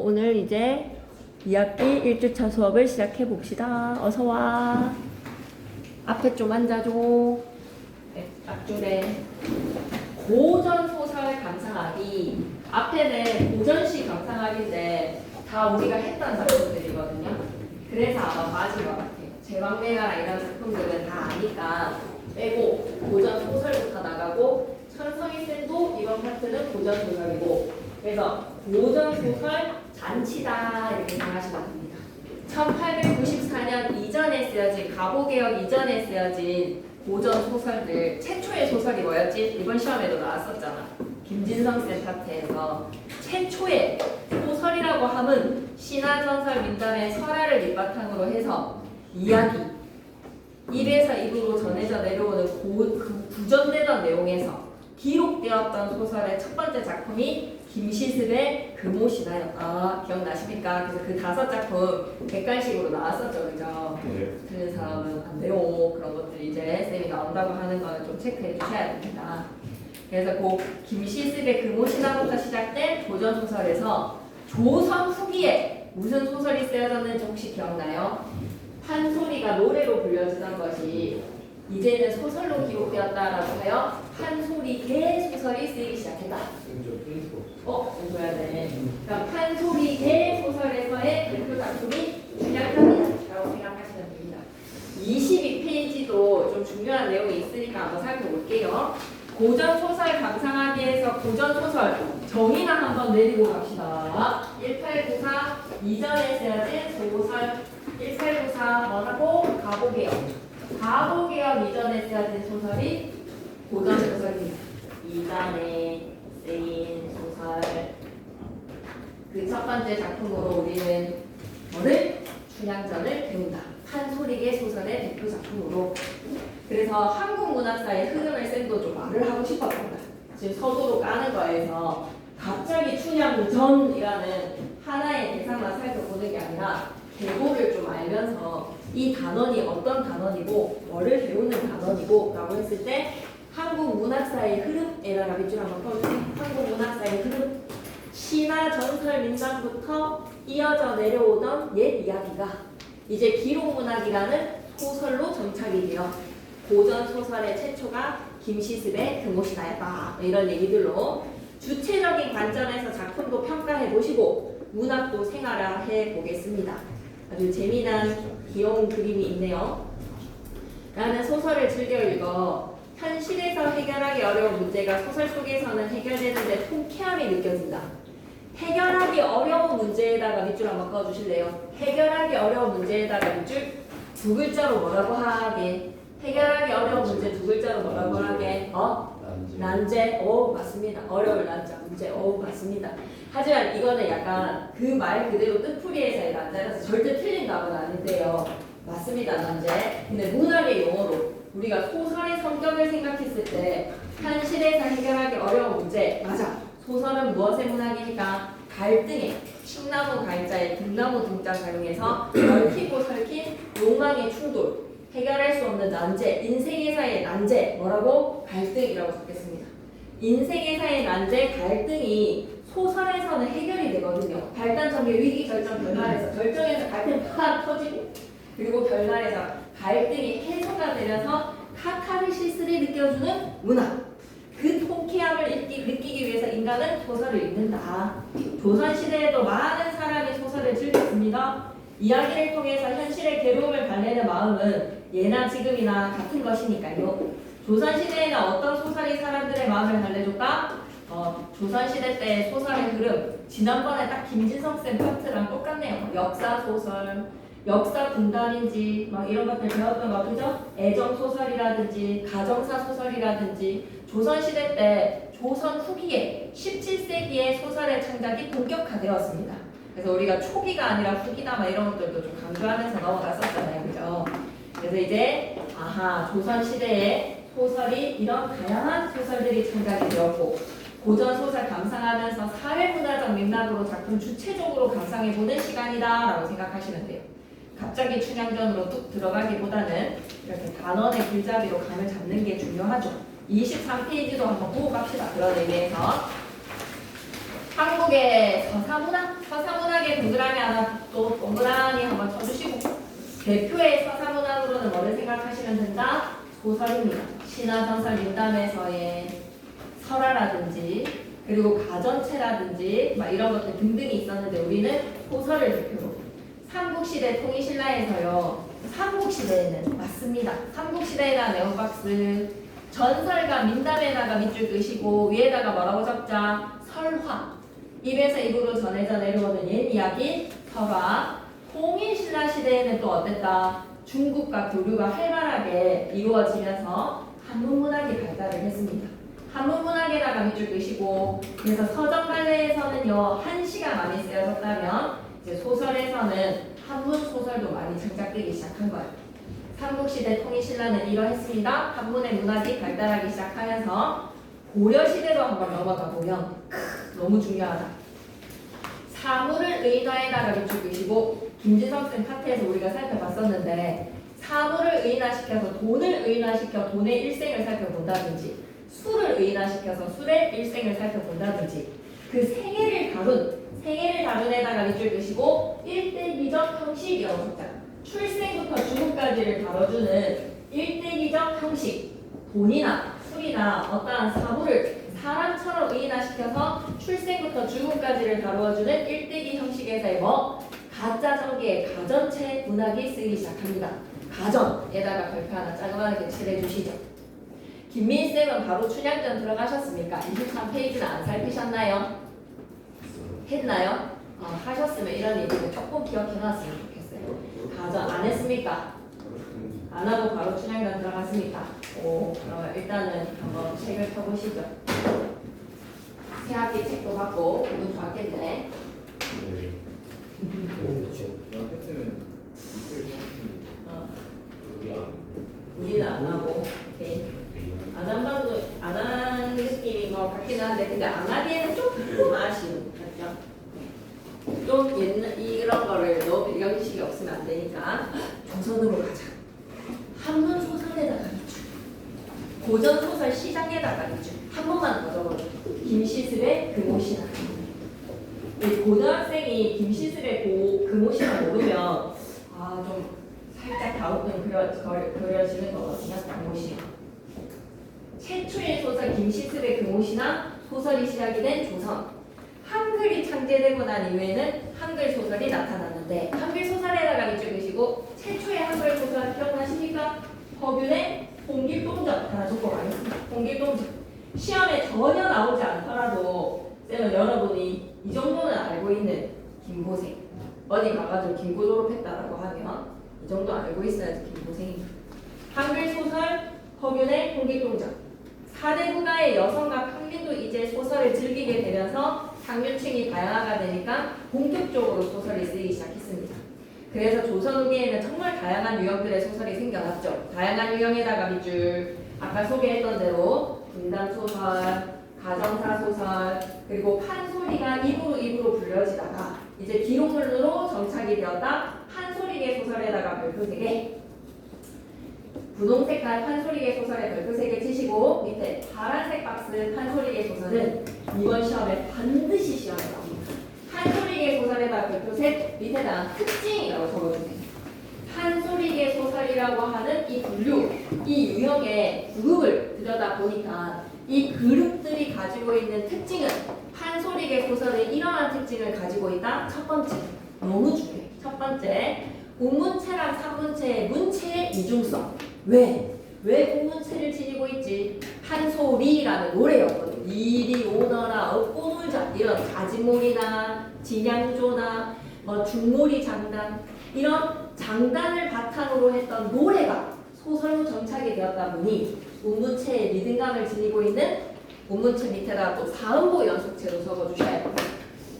오늘 이제 2학기 1주차 수업을 시작해 봅시다. 어서 와. 앞에 좀 앉아줘. 네, 앞줄에 고전 소설 감상하기. 앞에는 고전시 감상하기인데 다 우리가 했던 작품들이거든요. 그래서 아마 맞을 것 같아요. 제왕매가랑 이런 작품들은 다 아니까 빼고 고전 소설부터 나가고 천성이쌤도 이번 파트는 고전 소설이고, 그래서 고전 소설 잔치다 이렇게 생각하시면 됩니다. 1894년 이전에 쓰여진 가보개혁 이전에 쓰여진 고전 소설들, 최초의 소설이 뭐였지? 이번 시험에도 나왔었잖아. 김진성 쌤 파트에서 최초의 소설이라고 함은 신화전설 민담의 설화를 밑바탕으로 해서 이야기 1에서 2부로 전해져 내려오는 구전되던 내용에서 기록되었던 소설의 첫 번째 작품이 김시습의 금오신화였다. 기억나십니까? 그래서 그 5작품 객관식으로 나왔었죠, 그죠? 네. 듣는 사람은 안 돼요. 그런 것들 이제 쌤이 나온다고 하는 거는 좀 체크해 주셔야 됩니다. 그래서 그 김시습의 금오신화부터 시작된 고전 소설에서 조선 후기에 무슨 소설이 쓰여졌는지 혹시 기억나요? 판소리가 노래로 불려지던 것이 이제는 소설로 기록되었다라고 하여 판소리개 소설이 쓰이기 시작했다. 연구해야 돼. 그러니까 판소리개 소설에서의 대표 작품이 춘향전이라고 생각하시면 됩니다. 22페이지도 좀 중요한 내용이 있으니까 한번 살펴볼게요. 고전 소설 감상하기에서 고전 소설 정의나 한번 내리고 갑시다. 1894 이전에 쓰여진 소설 1894 뭐라고? 가보개혁. 가보개혁 이전에 쓰여진 소설이 고전 소설입니다. 이전에 쓰인 소설. 그 첫 번째 작품으로 우리는 뭐를? 춘향전을 배운다. 판소리개 소설의 대표 작품으로. 그래서 한국 문학사의 흐름을 쌤도 좀 말을 하고 싶었습니다. 지금 서도로 까는 거에서 갑자기 춘향전이라는 하나의 대상만 살펴보는 게 아니라 계보를 좀 알면서 이 단원이 어떤 단원이고 뭐를 배우는 단원이고 라고 했을 때 한국 문학사의 흐름에다가 밑줄 한번 꺼주세요. 한국 문학사의 흐름. 신화 전설 민담부터 이어져 내려오던 옛 이야기가 이제 기록문학이라는 소설로 정착이 되어 고전 소설의 최초가 김시습의 금오신화였다. 이런 얘기들로 주체적인 관점에서 작품도 평가해 보시고 문학도 생활화해 보겠습니다. 아주 재미난 귀여운 그림이 있네요. 나는 소설을 즐겨 읽어. 현실에서 해결하기 어려운 문제가 소설 속에서는 해결되는데 통쾌함이 느껴진다. 해결하기 어려운 문제에다가 밑줄 한번 그어주실래요? 해결하기 어려운 문제에다가 밑줄 두 글자로 뭐라고 하게? 해결하기 어려운 문제 두 글자로 뭐라고 하게? 난제. 오, 맞습니다. 어려울 난자. 문제. 오, 맞습니다. 하지만 이거는 약간 그 말 그대로 뜻풀이에서의 난제라서 절대 틀린 답은 아닌데요. 맞습니다. 난제. 근데 문학의 용어로 우리가 소설의 성격을 생각했을 때 현실에서 해결하기 어려운 문제. 맞아. 소설은 무엇의 문학이니까? 갈등의 칡나무 갈자에 등나무 등자 사용해서 얽히고 설킨 욕망의 충돌, 해결할 수 없는 난제, 인생에서의 난제, 뭐라고? 갈등이라고 적겠습니다. 인생에서의 난제, 갈등이 소설에서는 해결이 되거든요. 발단, 전개, 위기, 결정, 결말에서 결정에서 갈등이 팍 터지고, 그리고 결말에서 갈등이 해소가 되면서 카타르시스를 느껴주는 문학. 그 통쾌함을 느끼기 위해서 인간은 소설을 읽는다. 조선시대에도 많은 사람이 소설을 즐겼습니다. 이야기를 통해서 현실의 괴로움을 달래는 마음은 예나 지금이나 같은 것이니까요. 조선시대에는 어떤 소설이 사람들의 마음을 달래줬다? 조선시대 때 소설의 흐름, 지난번에 딱 김진성쌤 파트랑 똑같네요. 역사소설, 역사 분단인지 막 이런 것들 배웠던 거 그죠? 애정소설이라든지 가정사소설이라든지 조선시대 때 조선 후기에 17세기에 소설의 창작이 본격화되었습니다. 그래서 우리가 초기가 아니라 후기다 막 이런 것들도 좀 강조하면서 넘어갔었잖아요. 그죠? 그래서 이제 조선시대에 소설이 이런 다양한 소설들이 창작이 되었고 고전소설 감상하면서 사회문화적 맥락으로 작품 주체적으로 감상해보는 시간이다라고 생각하시면 돼요. 갑자기 춘향전으로 뚝 들어가기보다는 이렇게 단원의 길잡이로 감을 잡는 게 중요하죠. 23페이지도 한번 보고 갑시다. 그런 의미에서 한국의 서사문학, 서사문학의 동그라미 하나 또 동그라미 한번 쳐주시고 대표의 서사문학으로는 뭐를 생각하시면 된다? 소설입니다. 신화전설 민담에서의 설화라든지 그리고 가전체라든지 막 이런 것들 등등이 있었는데 우리는 소설을 대표로 삼국시대 통일신라에서요. 삼국시대에는 맞습니다. 삼국시대에다 네온박스 전설과 민담에다가 밑줄 끄시고 위에다가 뭐라고 적자? 설화. 입에서 입으로 전해져 내려오는 옛 이야기 설화. 통일신라 시대에는 또 어땠다? 중국과 교류가 활발하게 이루어지면서 한문문학이 발달을 했습니다. 한문문학에다가 밑줄 끄시고 그래서 서정갈래에서는요 한시가 많이 쓰여졌다면 이제 소설에서는 한문 소설도 많이 정착되기 시작한 거예요. 삼국시대 통일신라는 이러했습니다. 한문의 문학이 발달하기 시작하면서 고려시대로 한번 넘어가 보면 너무 중요하다. 사물을 의인화에다가 밑줄 끄시고 김지성 쌤 파트에서 우리가 살펴봤었는데 사물을 의인화시켜서 돈을 의인화시켜 돈의 일생을 살펴본다든지 술을 의인화시켜서 술의 일생을 살펴본다든지 그 생애를 다룬 애다가 밑줄 끄시고 1대2적 형식이라고 적자. 출생부터 죽음까지를 다뤄주는 1대2적 형식. 돈이나 술이나 어떠한 사물을 사람처럼 의인화시켜서 출생부터 죽음까지를 다루어주는 1대2 형식에서의 가짜 전개의 가전체 문학이 쓰이기 시작합니다. 가전에다가 별표 하나 자그마하게 칠해주시죠. 김민쌤은 바로 춘향전 들어가셨습니까? 23페이지는 안 살피셨나요? 했나요? 하셨으면 이런 얘기를 조금 기억해놨으면 좋겠어요. 가전 안 했습니까? 안 하고 바로 춘향전 들어갔습니까? 그러면 일단은 한번 책을 펴보시죠. 새학기 책도 받고 기분 좋았겠네. 우리는 안 하고 오케이. 안 한다고 안 하는 느낌인 것 같긴 한데 근데 안 하기에는 조금 아쉬운 같죠. 좀 옛날 이런 거를 너무 배경식이 없으면 안 되니까 조선으로 가자. 한문 소설에다가 밑줄. 고전 소설 시장에다가 밑줄. 한 번만 더 적어줘. 김시슬의 금오신화. 고등학생이 김시슬의 금오신화 모르면 좀 살짝 다운은 그려지는 거거든요. 금오신화. 최초의 소설 김시슬의 금오신화 소설이 시작이 된 조선. 한글이 창제되고 난 이후에는 한글 소설이 나타났는데 한글 소설에다가 밑줄 그시고 최초의 한글 소설 기억나십니까? 허균의 홍길동전 하나 적고 가겠습니다. 홍길동전. 시험에 전혀 나오지 않더라도 쌤은 여러분이 이 정도는 알고 있는 김고생 어디 가가지고 김고 졸업했다라고 하면 이 정도 알고 있어야지 김고생입니다. 한글 소설 허균의 홍길동전. 4대 국가의 여성과 평민도 이제 소설을 즐기게 되면서 학년층이 다양화가 되니까 본격적으로 소설이 쓰이기 시작했습니다. 그래서 조선 후기에는 정말 다양한 유형들의 소설이 생겨났죠. 다양한 유형에다가 밑줄 아까 소개했던 대로 분담소설, 가정사소설, 그리고 판소리가 입으로 불려지다가 이제 기록물로 정착이 되었다. 판소리계 소설에다가 별표 3개 분홍색깔 판소리계 소설에 별표 3개 치시고 밑에 파란색 박스 판소리계 소설은 이번 시험에 반드시 시험에 나옵니다. 판소리계 소설에다 별표 3 밑에다 특징이라고 적어주세요. 판소리계 소설이라고 하는 이 분류, 이 유형의 그룹을 들여다보니까 이 그룹들이 가지고 있는 특징은 판소리계 소설의 이러한 특징을 가지고 있다. 첫 번째, 너무 중요해. 첫 번째, 공문체랑 산문체의 문체의 이중성. 왜 공문체를 지니고 있지? 판소리라는 노래였거든. 이리 오너라 업고 놀자 이런 자진몰이나 진양조나 중몰이 장단 이런 장단을 바탕으로 했던 노래가 소설로 정착이 되었다 보니 문문체의 리듬감을 지니고 있는 문문체 밑에다가 또 사음보 연속체로 적어주셔야 돼요.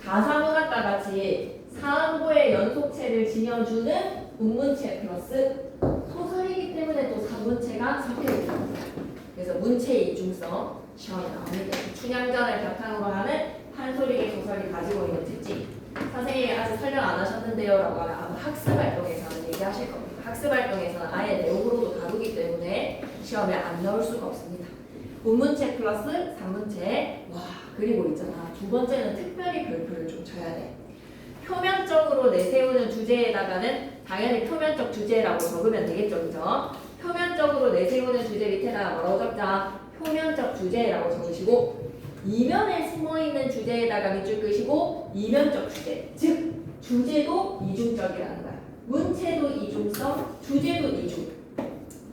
가사문학과 같이 사음보의 연속체를 지녀주는 문문체 플러스 소설이기 때문에 또 산문체가 선택이 됩니다. 그래서 문체의 이중성 시험에 나옵니다. 춘향전을 바탕으로 하는 판소리계 소설이 가지고 있는 특징. 선생님이 아직 설명 안 하셨는데요 라고 하면 아마 학습활동에서는 얘기하실 겁니다. 학습활동에서는 아예 내용으로도 다루기 때문에 시험에 안 나올 수가 없습니다. 문문체 플러스 산문체. 와 그리고 있잖아. 두 번째는 특별히 별표를 좀 쳐야 돼. 표면적으로 내세우는 주제에다가는 당연히 표면적 주제라고 적으면 되겠죠. 그죠? 표면적으로 내세우는 주제 밑에다가 뭐라고 적자? 표면적 주제라고 적으시고 이면에 숨어있는 주제에다가 밑줄 끄시고 이면적 주제. 즉 주제도 이중적이라는 거야. 문체도 이중성, 주제도 이중.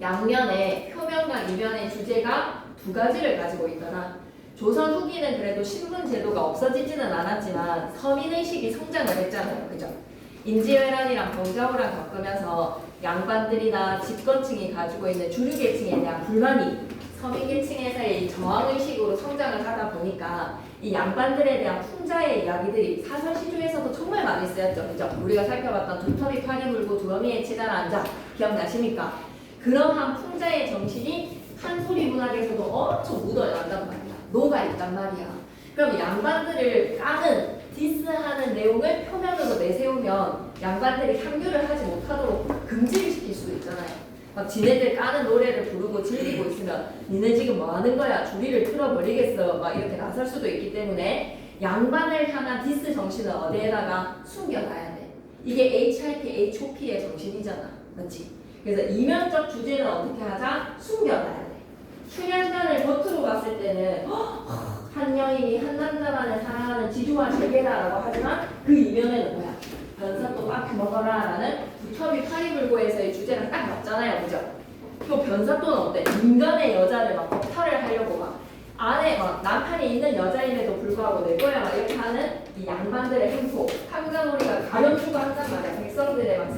양면에 표면과 이면의 주제가 두 가지를 가지고 있더라. 조선 후기는 그래도 신분 제도가 없어지지는 않았지만 서민의식이 성장을 했잖아요. 그죠? 임진왜란이랑 병자호랑 겪으면서 양반들이나 집권층이 가지고 있는 주류계층에 대한 불만이 서민계층에서의 이 저항의식으로 성장을 하다 보니까 이 양반들에 대한 풍자의 이야기들이 사설시조에서도 정말 많이 쓰였죠. 그죠? 우리가 살펴봤던 두터비 팔이 물고 두어미에 치달아 앉아 기억나십니까? 그러한 풍자의 정신이 한소리 문학에서도 엄청 묻어난단 말이야. 녹아있단 말이야. 그럼 양반들을 까는 디스하는 내용을 표면으로 내세우면 양반들이 향유를 하지 못하도록 금지를 시킬 수도 있잖아요. 막 지네들 까는 노래를 부르고 즐기고 있으면 니네 지금 뭐 하는 거야? 주리를 틀어버리겠어. 막 이렇게 나설 수도 있기 때문에 양반을 향한 디스 정신을 어디에다가 숨겨놔야 돼. 이게 HIP, HOP의 정신이잖아. 맞지? 그래서 이면적 주제는 어떻게 하자? 숨겨놔야 돼. 춘향전을 겉으로 봤을 때는 한 여인이 한 남자만을 사랑하는 지조와 재계다라고 하지만 그 이면에는 뭐야? 변사또 빡 먹어라 라는 두터비 파리불고에서의 주제랑 딱 맞잖아요. 그죠? 또 변사또는 어때? 인간의 여자를 막 겁탈을 하려고 막 안에 막 남편이 있는 여자임에도 불구하고 내 거야 막 이렇게 하는 이 양반들의 행포 한강우리가 가려주고 한단 말이야. 백성들의 막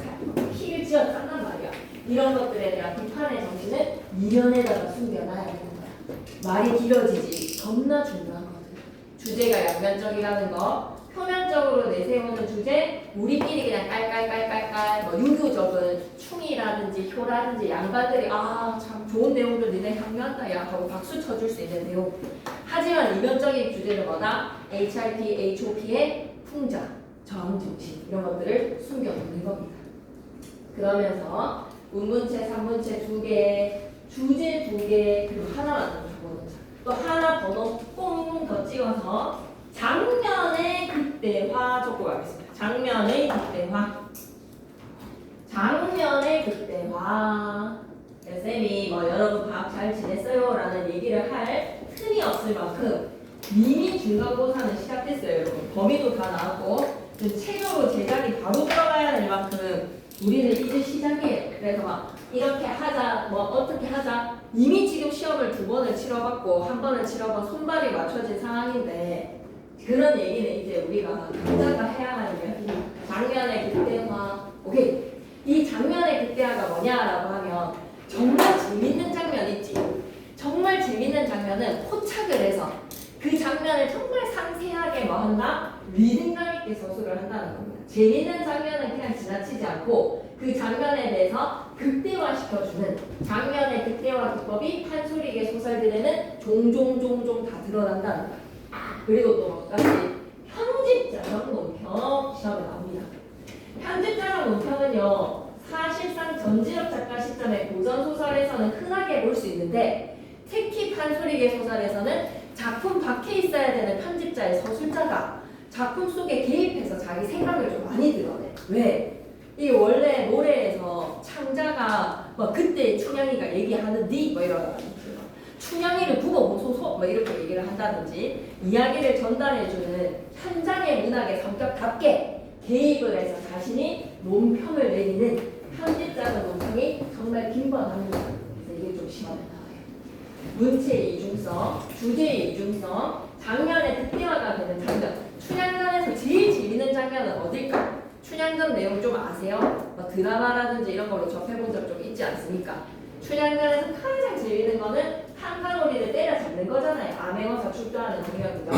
피를 쥐어 짠단 말이야. 이런 것들에 대한 비판의 정신을 이면에다가 숨겨놔야 되는 거야. 말이 길어지지 겁나 중요하거든. 주제가 양면적이라는 거, 표면적으로 내세우는 주제, 우리끼리 그냥 깔깔깔깔깔 뭐 유교적은 충이라든지 효라든지 양반들이 참 좋은 내용들 니네 향유한다 야 하고 박수 쳐줄 수 있는 내용. 하지만 이면적인 주제는 뭐다? HIP, HOP의 풍자, 저항정신 이런 것들을 숨겨놓는 겁니다. 그러면서 문문체, 산문체 2개, 주제 2개, 그리고 하나만 더 적어놓자. 또 하나 번호 뽕 더 찍어서 장면의 극대화 적고 가겠습니다. 장면의 극대화. 장면의 극대화. 쌤이 뭐 여러분 방학 잘 지냈어요? 라는 얘기를 할 틈이 없을 만큼 이미 중간고사는 시작됐어요. 여러분. 범위도 다 나왔고 책으로 제작이 바로 들어가야 될 만큼 우리는 이제 시작이에요. 그래서 막 이렇게 하자, 뭐 어떻게 하자. 이미 지금 시험을 2번을 치러봤고 1번을 치러본 손발이 맞춰진 상황인데 그런 얘기는 이제 우리가 각자가 해야 하는 이야기. 장면의 극대화. 오케이. 이 장면의 극대화가 뭐냐라고 하면 정말 재밌는 장면 있지. 정말 재밌는 장면은 포착을 해서 그 장면을 정말 상세하게 뭐 한다? 리듬감 있게 서술을 한다는 겁니다. 재밌는 장면은 그냥 지나치지 않고 그 장면에 대해서 극대화시켜주는 장면의 극대화 기법이 판소리계 소설들에는 종종 다 드러난다는 거야. 그리고 또 같이 편집자형 논평 시험에 나옵니다. 편집자형 논평은요 사실상 전지적 작가 시점의 고전소설에서는 흔하게 볼 수 있는데 특히 판소리계 소설에서는 작품 밖에 있어야 되는 편집자의 서술자가 작품 속에 개입해서 자기 생각을 좀 많이 드러내. 왜? 이게 원래 노래에서 창자가 뭐 그때 춘향이가 얘기하는디 뭐 이런 춘향이를 굽어보소서 뭐 이렇게 얘기를 한다든지 이야기를 전달해주는 현장의 문학의 성격답게 개입을 해서 자신이 논평을 내리는 편집자의 논평이 정말 빈번합니다. 그래서 이게 좀 시험에 나와요. 문체의 이중성, 주제의 이중성, 장면의 극대화가 되는 장면. 춘향전에서 제일 재밌는 장면은 어딜까? 춘향전 내용 좀 아세요? 뭐 드라마라든지 이런 걸로 접해본 적 좀 있지 않습니까? 춘향전에서 가장 재밌는 거는 한강오리를 때려잡는 거잖아요. 암행어사 출두하는 장면이죠.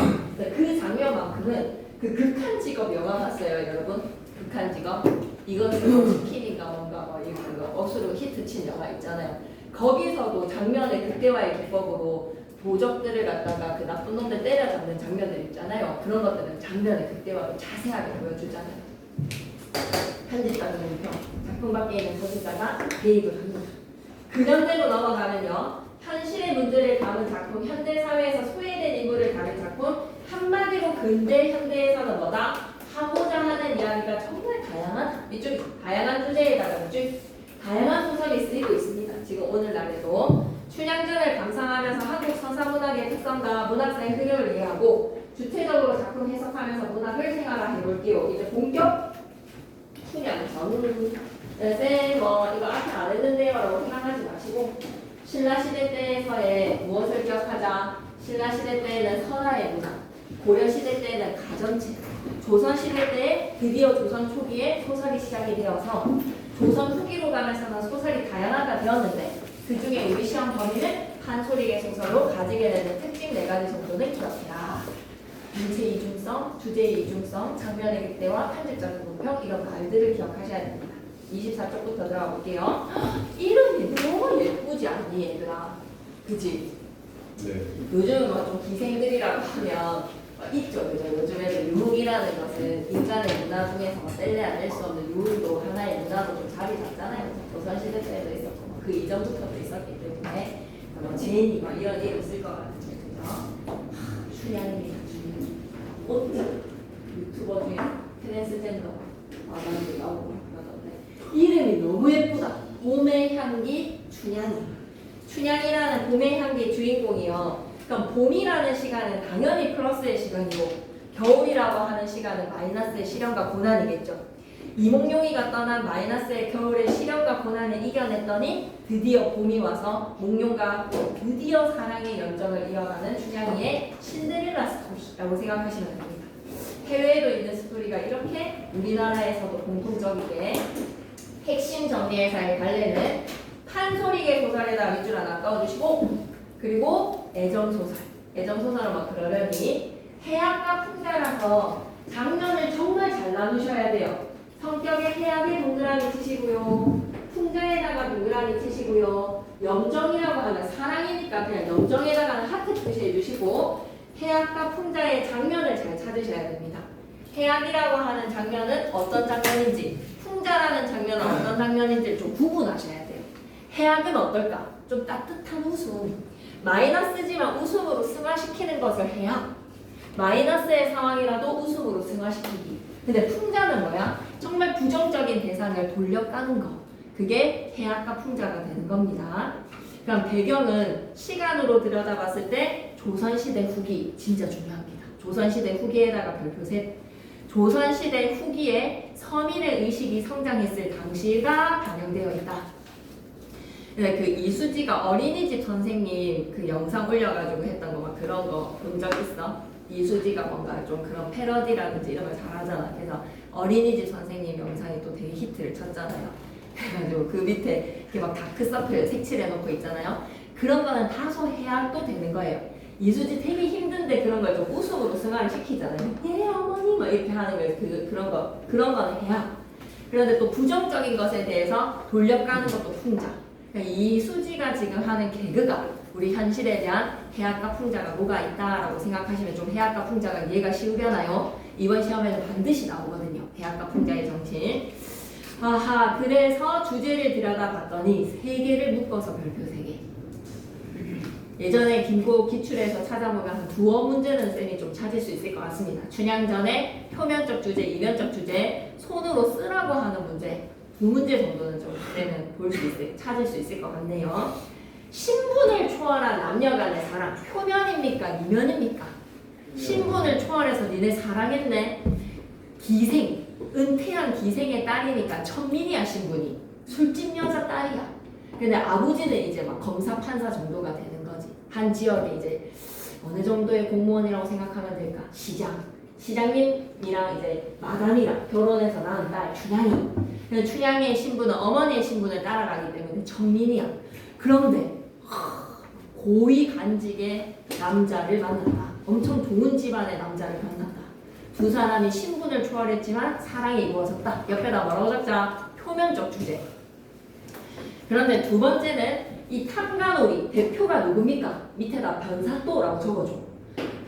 그 장면만큼은 그 극한 직업 영화 봤어요, 여러분? 극한 직업? 이것은 치킨인가 뭔가 뭐 이거 억수로 히트친 영화 있잖아요. 거기서도 장면의 극대화의 기법으로 도적들을 갖다가 그 나쁜 놈들 때려잡는 장면들 있잖아요. 그런 것들은 장면의 극대화로 자세하게 보여주잖아요. 편집자는 논평, 작품 밖에 있는 서술자가 개입을 합니다. 근현대로 넘어가면요. 현실의 문제를 담은 작품, 현대사회에서 소외된 인물을 다룬 작품, 한마디로 근대 현대에서는 뭐다? 하고자 하는 이야기가 정말 다양한 이쪽 다양한 주제에다가 이쪽 다양한 소설이 쓰이고 있습니다. 지금 오늘날에도 춘향전을 감상하면서 한국 서사문학의 특성과 문학사의 흐름을 이해하고 주체적으로 작품 해석하면서 문학을 생활해 볼게요. 이제 본격 춘향전. 쌤, 이거 앞에 안 했는데요라고 생각하지 마시고 신라시대 때에서의 무엇을 기억하자. 신라시대 때에는 선화의 문화, 고려시대 때에는 가전체, 조선시대 때에 드디어 조선 초기에 소설이 시작이 되어서 조선 후기로 가면서는 소설이 다양화가 되었는데 그 중에 우리 시험 범위는 판소리의 소설로 가지게 되는 특징 4가지 정도는 기억해라. 인체 이중성, 주제 이중성, 장면의 극대화, 편집자적 분평 이런 말들을 기억하셔야 됩니다. 24쪽부터 들어가 볼게요. 이름이 너무 예쁘지 않니 얘들아? 그치? 네. 요즘은 좀 기생들이라고 하면 있죠. 그죠? 요즘 애들 유흥이라는 것은 인간의 문화 중에서 뗄래 안 뗄 수 없는 유흥도 하나의 문화로 좀 자리 잡잖아요. 조선시대 때도 있었고 그 이전부터도 있었기 때문에 제인이 막 이런 이름 쓸 것 같은데 그죠? 춘향입니다. 춘향. 유튜버 중에 트랜스젠더 아나운서 나오고 그러던데 이름이 너무 예쁘다. 봄의 향기 춘향이. 춘향이라는 봄의 향기 주인공이요. 그럼 봄이라는 시간은 당연히 플러스의 시간이고 겨울이라고 하는 시간은 마이너스의 시련과 고난이겠죠. 이몽룡이가 떠난 마이너스의 겨울의 시련과 고난을 이겨냈더니 드디어 봄이 와서 몽룡과 드디어 사랑의 연정을 이어가는 춘향이의 신데렐라 스토리라고 생각하시면 됩니다. 해외에도 있는 스토리가 이렇게 우리나라에서도 공통적이게 핵심 정리해서의 관례는 판소리계 소설에다 밑줄 하나 꺼주시고 그리고 애정소설. 애정소설은 뭐 그러려니 해악과 풍자라서 장면을 정말 잘 나누셔야 돼요. 성격의 해악에 동그라미 치시고요. 풍자에다가 동그라미 치시고요. 염정이라고 하면 사랑이니까 그냥 염정에다가는 하트 표시해 주시고 해악과 풍자의 장면을 잘 찾으셔야 됩니다. 해악이라고 하는 장면은 어떤 장면인지 풍자라는 장면은 어떤 장면인지를 좀 구분하셔야 돼요. 해악은 어떨까? 좀 따뜻한 웃음. 마이너스지만 웃음으로 승화시키는 것을 해악. 마이너스의 상황이라도 웃음으로 승화시키기. 근데 풍자는 뭐야? 정말 부정적인 대상을 돌려까는 거. 그게 해악과 풍자가 되는 겁니다. 그럼 배경은 시간으로 들여다봤을 때 조선시대 후기 진짜 중요합니다. 조선시대 후기에다가 별표 셋. 조선시대 후기에 서민의 의식이 성장했을 당시가 반영되어 있다. 네, 그 이수지가 어린이집 선생님 그 영상 올려가지고 했던 거 막 그런 거 본 적 있어? 이수지가 뭔가 좀 그런 패러디라든지 이런 걸 잘하잖아. 그래서 어린이집 선생님 영상이 또 되게 히트를 쳤잖아요. 그래가지고 그 밑에 이렇게 막 다크서클 색칠해놓고 있잖아요. 그런 거는 다소 해악도 되는 거예요. 이수지 되게 힘든데 그런 걸 좀 웃음으로 승화를 시키잖아요. 예 어머니 막 이렇게 하는 거예요. 그런 거는 해악. 그런데 또 부정적인 것에 대해서 돌려까는 것도 풍자. 이수지가 지금 하는 개그가 우리 현실에 대한 해악과 풍자가 뭐가 있다라고 생각하시면 좀 해악과 풍자가 이해가 쉬우려나요? 이번 시험에는 반드시 나오거든요. 해악과 풍자의 정신. 아하, 그래서 주제를 들여다봤더니 3개를 묶어서 별표 3개. 예전에 김고 기출에서 찾아보면 한 두어 문제는 쌤이 좀 찾을 수 있을 것 같습니다. 춘향전의 표면적 주제, 이면적 주제, 손으로 쓰라고 하는 문제 2문제 정도는 좀 쌤은 볼 수 있을, 찾을 수 있을 것 같네요. 신분을 초월한 남녀 간의 사랑, 표면입니까? 이면입니까? 신분을 초월해서 니네 사랑했네. 기생, 은퇴한 기생의 딸이니까 천민이야 신분이. 술집 여자 딸이야. 근데 아버지는 이제 막 검사 판사 정도가 되는 거지. 한 지역에 이제 어느 정도의 공무원이라고 생각하면 될까? 시장님이랑 이제 마담이랑 결혼해서 낳은 딸 춘향이. 그래서 춘향이의 신분은 어머니의 신분을 따라가기 때문에 천민이야. 그런데 고위 간직의 남자를 만났다. 엄청 좋은 집안의 남자를 만났다. 두 사람이 신분을 초월했지만 사랑이 이루어졌다. 옆에다 뭐라고 적자? 표면적 주제. 그런데 두 번째는 이 탐관오리 대표가 누굽니까? 밑에다 변사또라고 적어줘.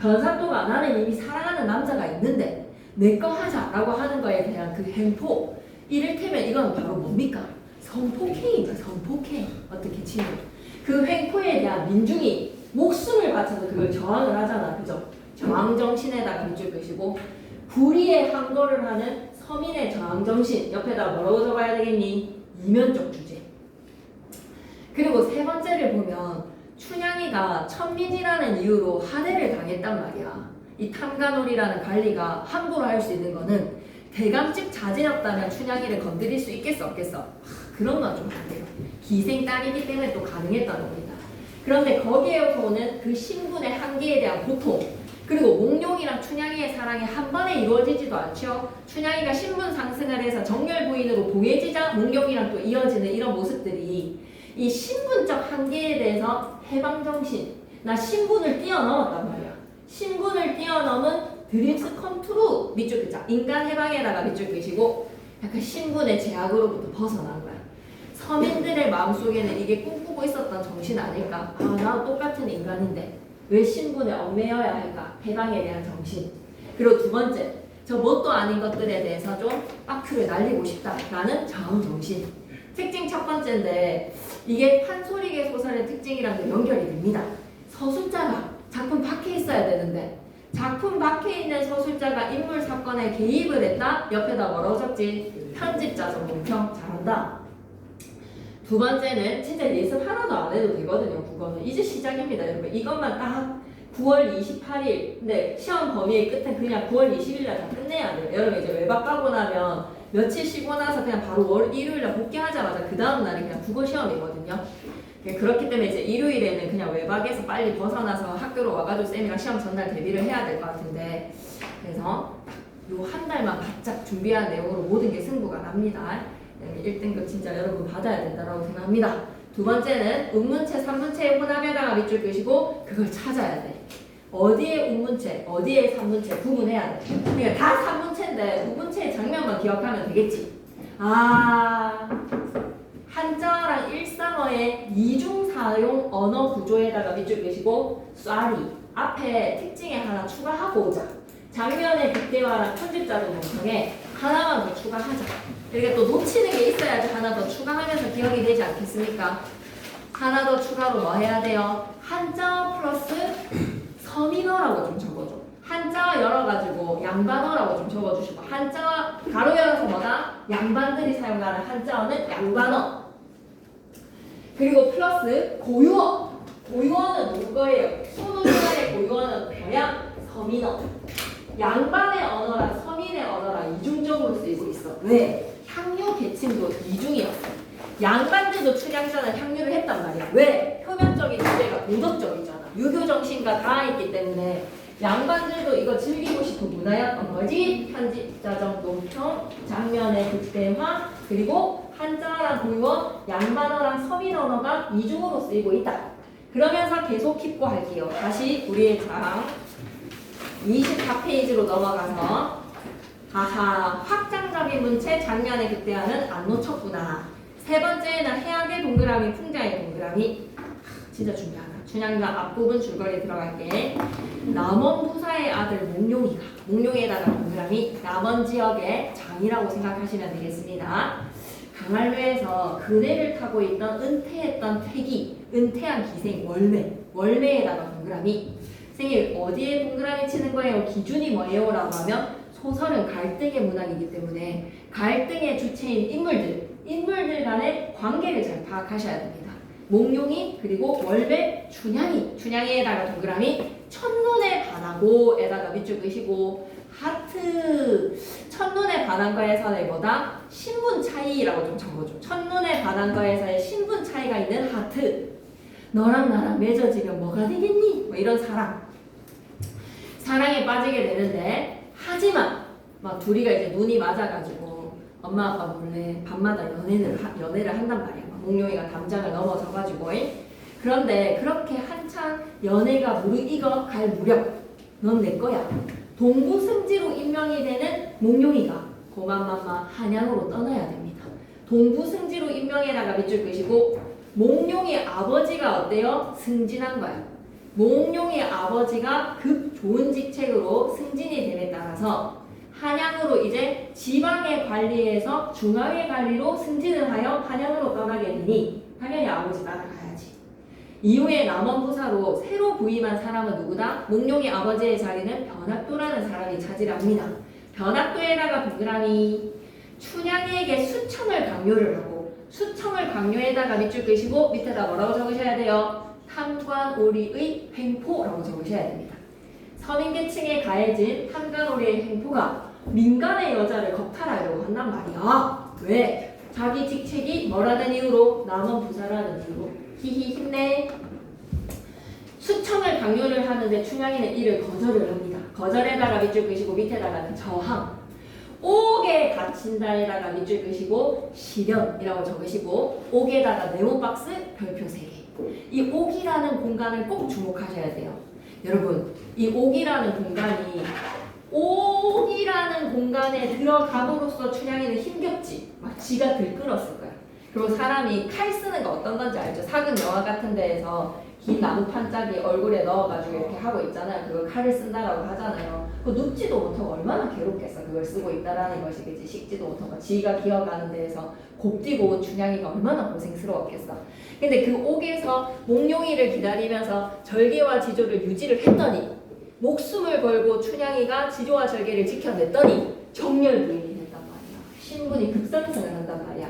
변사또가 나는 이미 사랑하는 남자가 있는데 내 거 하자라고 하는 거에 대한 그 행포. 이를테면 이건 바로 뭡니까? 성폭행이죠. 성폭행. 어떻게 치면 그 횡포에 대한 민중이 목숨을 바쳐서 그걸 저항을 하잖아. 그죠? 저항정신에다가 밑줄 그시고 불의의 항거를 하는 서민의 저항정신 옆에다 뭐라고 적어야 되겠니? 이면적 주제. 그리고 세 번째를 보면 춘향이가 천민이라는 이유로 하대를 당했단 말이야. 이 탐관오리라는 관리가 함부로 할 수 있는 거는 대감집 자제였다면 춘향이를 건드릴 수 있겠어 없겠어? 그런 건 좀 안 돼요. 기생딸이기 때문에 또 가능했다는 겁니다. 그런데 거기에서 오는 그 신분의 한계에 대한 고통, 그리고 몽룡이랑 춘향이의 사랑이 한 번에 이루어지지도 않죠. 춘향이가 신분 상승을 해서 정열 부인으로 봉해지자 몽룡이랑 또 이어지는 이런 모습들이 이 신분적 한계에 대해서 해방정신, 나 신분을 뛰어넘었단 말이야. 신분을 뛰어넘은 드림스 컴트루 밑줄 긋자. 인간 해방에다가 밑줄 긋시고 약간 신분의 제약으로부터 벗어난 거야. 서민들의 마음속에는 이게 꿈꾸고 있었던 정신 아닐까? 아, 나도 똑같은 인간인데 왜 신분에 얽매여야 할까? 해방에 대한 정신. 그리고 두 번째, 저 뭣도 아닌 것들에 대해서 좀 빠크를 날리고 싶다라는 저항정신. 특징 첫 번째인데 이게 판소리계 소설의 특징이랑도 연결이 됩니다. 서술자가 작품 밖에 있어야 되는데 작품 밖에 있는 서술자가 인물 사건에 개입을 했다? 옆에다 뭐라고 적지? 편집자 전공평. 잘한다. 두 번째는 진짜 예습 하나도 안 해도 되거든요. 국어는 이제 시작입니다, 여러분. 이것만 딱 9월 28일, 근데 시험 범위의 끝은 그냥 9월 20일 날 다 끝내야 돼요. 여러분 이제 외박 가고 나면 며칠 쉬고 나서 그냥 바로 일요일 날 복귀하자마자 그 다음 날이 그냥 국어 시험이거든요. 그렇기 때문에 이제 일요일에는 그냥 외박에서 빨리 벗어나서 학교로 와가지고 쌤이랑 시험 전날 대비를 해야 될 것 같은데, 그래서 요 한 달만 바짝 준비한 내용으로 모든 게 승부가 납니다. 1등급 진짜 여러분 받아야 된다고 생각합니다. 두 번째는 운문체, 산문체의 혼합에다가 밑줄 끄시고 그걸 찾아야 돼. 어디에 운문체, 어디에 산문체 구분해야 돼. 그러니까 다 산문체인데 운문체의 장면만 기억하면 되겠지. 아, 한자어랑 일상어의 이중사용 언어 구조에다가 밑줄 끄시고 쏘리 앞에 특징에 하나 추가하고 오자. 장면의 극대화랑 편집자도 동성에 하나만 더 추가하자. 이렇게 또 놓치는 게 있어야지 하나 더 추가하면서 기억이 되지 않겠습니까? 하나 더 추가로 뭐 해야 돼요? 한자어 플러스 서민어라고 좀 적어줘. 한자어 열어가지고 양반어라고 좀 적어주시고, 한자어 가로 열어서 뭐다? 양반들이 사용하는 한자어는 양반어. 그리고 플러스 고유어. 고유어는 누구예요? 소노문화의 고유어는 뭐야? 서민어. 양반의 언어랑 서민의 언어랑 이중적으로 쓰이고 있어. 왜? 향유 계층도 이중이었어. 양반들도 춘향전에 향유를 했단 말이야. 왜? 표면적인 주제가 도덕적이잖아. 유교 정신과 다 있기 때문에 양반들도 이거 즐기고 싶은 문화였던 거지. 편집자적 논평, 장면의 극대화, 그리고 한자어랑 고유어, 양반어랑 서민 언어가 이중으로 쓰이고 있다. 그러면서 계속 킵고 할게요. 다시 우리의 장 24페이지로 넘어가서 하하, 확장적인 문체 장면의 극대화는 안 놓쳤구나. 세 번째는 해악의 동그라미, 풍자의 동그라미. 진짜 중요하다. 춘향가 앞부분 줄거리 들어갈게. 남원부사의 아들 몽룡이가, 몽룡에다가 동그라미, 남원 지역의 장이라고 생각하시면 되겠습니다. 강활루에서 그네를 타고 있던 은퇴했던 퇴기, 은퇴한 기생 월매, 월매에다가 동그라미. 선생님 어디에 동그라미 치는 거예요? 기준이 뭐예요? 라고 하면 소설은 갈등의 문학이기 때문에 갈등의 주체인 인물들 간의 관계를 잘 파악하셔야 됩니다. 몽룡이 그리고 월매 춘향이에다가 동그라미, 첫눈에 반하고에다가 밑줄 그시고 하트. 첫눈에 반한 거에서의 뭐다? 신분 차이라고 좀 적어줘. 첫눈에 반한 거에서의 신분 차이가 있는 하트. 너랑 나랑 맺어지면 뭐가 되겠니? 뭐 이런 사랑에 빠지게 되는데, 하지만 막 둘이가 이제 눈이 맞아가지고 엄마 아빠 몰래 밤마다 연애를 한단 말이야. 몽룡이가 담장을 넘어져가지고. 그런데 그렇게 한창 연애가 무르익어 갈 무렵, 넌 내 거야. 동부승지로 임명이 되는 몽룡이가 고만맘마 한양으로 떠나야 됩니다. 동부승지로 임명에다가 밑줄 그시고, 몽룡의 아버지가 어때요? 승진한 거야. 몽룡의 아버지가 급 좋은 직책으로 승진이 됨에 따라서 한양으로 이제 지방의 관리에서 중앙의 관리로 승진을 하여 한양으로 떠나게 되니 당연히 아버지 따라가야지. 이후에 남원부사로 새로 부임한 사람은 누구다? 몽룡이 아버지의 자리는 변학도라는 사람이 차지합니다. 변학도에다가 동그라미 춘향이에게 수청을 강요를 하고 수청을 강요에다가 밑줄 끄시고 밑에다 뭐라고 적으셔야 돼요? 탐관오리의 횡포라고 적으셔야 됩니다. 서민계층에 가해진 탐관오리의 횡포가 민간의 여자를 겁탈하려고 한단 말이야. 왜? 자기 직책이 뭐라는 이유로? 남원부사라는 이유로. 히히 힘내. 수청을 강요를 하는데 춘향이는 이를 거절을 합니다. 거절에다가 밑줄 끄시고 밑에다가는 저항. 옥에 갇힌다에다가 밑줄 끄시고 실현이라고 적으시고 옥에다가 네모박스 별표 3개. 이 옥이라는 공간을 꼭 주목하셔야 돼요. 여러분, 이 옥이라는 공간에 들어감으로써 춘향이는 힘겹지. 막 지가 들끓었을 거야. 그리고 사람이 칼 쓰는 거 어떤 건지 알죠? 사극 영화 같은 데에서 긴 나무 판짜기 얼굴에 넣어가지고 이렇게 하고 있잖아요. 그걸 칼을 쓴다라고 하잖아요. 그거 눕지도 못하고 얼마나 괴롭겠어. 그걸 쓰고 있다라는 것이겠지. 식지도 못하고 지가 기어가는 데에서 곱디고 온 춘향이가 얼마나 고생스러웠겠어. 근데 그 옥에서 몽룡이를 기다리면서 절개와 지조를 유지를 했더니 목숨을 걸고 춘향이가 지조와 절개를 지켜냈더니 정렬부인이 된단 말이야. 신분이 급상승을 한단 말이야.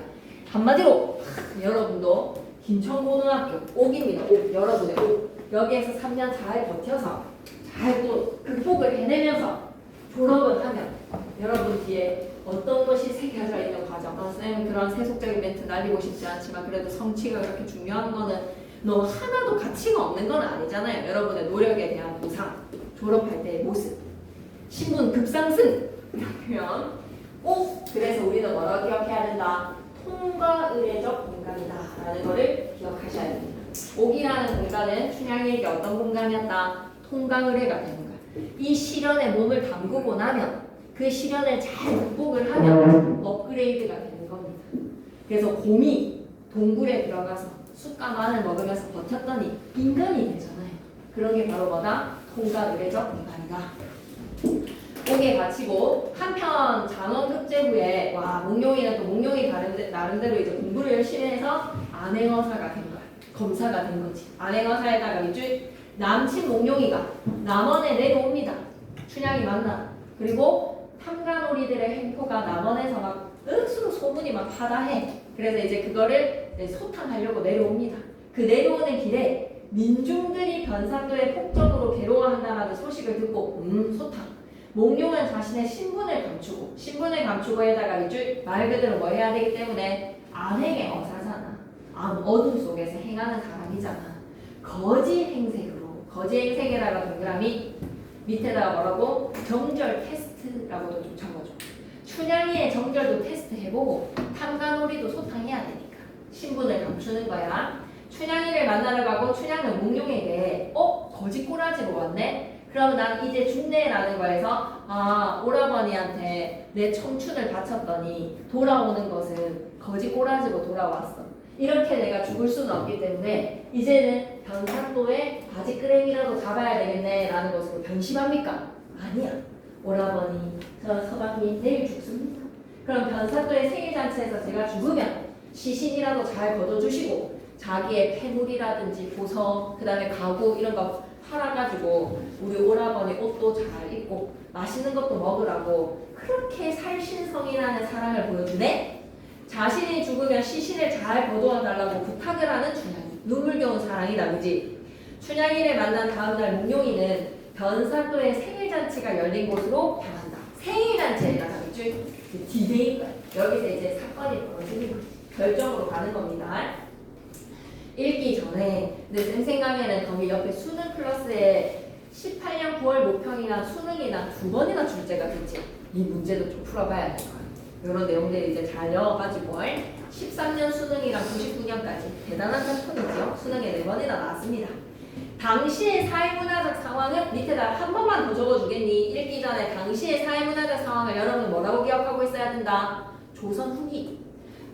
한마디로 여러분도 김천고등학교 옥입니다. 옥, 여러분의 옥. 여기에서 3년 잘 버텨서 잘 또 극복을 해내면서 졸업을 하면 여러분 뒤에 어떤 것이 새겨져 있는 과정. 쌤은 그런 세속적인 멘트 날리고 싶지 않지만 그래도 성취가 그렇게 중요한 거는 너 하나도 가치가 없는 건 아니잖아요. 여러분의 노력에 대한 보상, 졸업할 때의 모습, 신분 급상승 이런 표현 꼭. 그래서 우리는 뭐라고 기억해야 된다? 통과의례적 공간이다 라는 거를 기억하셔야 됩니다. 옥이라는 공간은 춘향이에게 어떤 공간이었다? 통과의례가 되는 거야. 이 시련에 몸을 담그고 나면 그 시련을 잘 극복을 하면 업그레이드가 되는 겁니다. 그래서 곰이 동굴에 들어가서 쑥과 마늘 먹으면서 버텼더니 인간이 되잖아요. 그런 게 바로 뭐다? 통과의례적 공간이다. 옥에 갇히고 한편 장원급제 후에 몽룡이는 또 몽룡이 나름대로 이제 공부를 열심히 해서 안행어사가 된 거야. 검사가 된 거지. 안행어사에다가 밑줄 남친 몽룡이가 남원에 내려옵니다. 춘향이 만나. 그리고 탐관오리들의 행포가 남원에서 막 소문이 막 파다해. 그래서 이제 그거를 소탕하려고 내려옵니다. 그 내려오는 길에 민중들이 변사도의 폭정으로 괴로워한다는 소식을 듣고 소탕. 몽룡은 자신의 신분을 감추고에다가 밑줄 말 그대로 뭐 해야 되기 때문에 안행의 어사잖아. 어둠 속에서 행하는 사람이잖아. 거지 행색에다가 동그라미 밑에다가 뭐라고? 정절 테스트라고도 좀 적어줘. 춘향이의 정절도 테스트 해보고 탐관오리도 소탕해야 되니까 신분을 감추는 거야. 춘향이를 만나러 가고 춘향은 몽룡에게 거지 꼬라지로 왔네? 그럼 난 이제 죽네라는 거에서 오라버니한테 내 청춘을 바쳤더니 돌아오는 것은 거지 꼬라지로 돌아왔어. 이렇게 내가 죽을 수는 없기 때문에 이제는 변산도에 바지끄레기라도 잡아야 되겠네 라는 것으로 변심합니까? 아니야. 오라버니, 서방님 내일 죽습니다. 그럼 변산도의 생일잔치에서 제가 죽으면 시신이라도 잘 걷어주시고 자기의 폐물이라든지 보석, 그 다음에 가구 이런 거 팔아가지고 우리 오라버니 옷도 잘 입고 맛있는 것도 먹으라고 그렇게 살신성이라는 사랑을 보여주네. 자신이 죽으면 시신을 잘 거두어달라고 부탁을 하는 춘향이. 눈물겨운 사랑이다, 그지? 춘향이를 만난 다음날 몽룡이는 변산도의 생일잔치가 열린 곳으로 향한다. 생일잔치에다가 밑줄 디데이인 거야. 여기서 이제 사건이 벌어지는 거지. 결정으로 가는 겁니다. 읽기 전에 근데 쌤 생각에는 거기 옆에 수능 플러스에 18년 9월 모평이나 수능이나 2번이나 출제가 됐지. 이 문제도 좀 풀어봐야 될 거야. 이런 내용들이 이제 잘 넣어가지고 13년 수능이랑 99년까지 대단한 패턴이죠. 수능에 4번이나 나왔습니다. 당시의 사회문화적 상황은 밑에다 한 번만 더 적어주겠니? 읽기 전에 당시의 사회문화적 상황을 여러분 뭐라고 기억하고 있어야 된다? 조선 후기.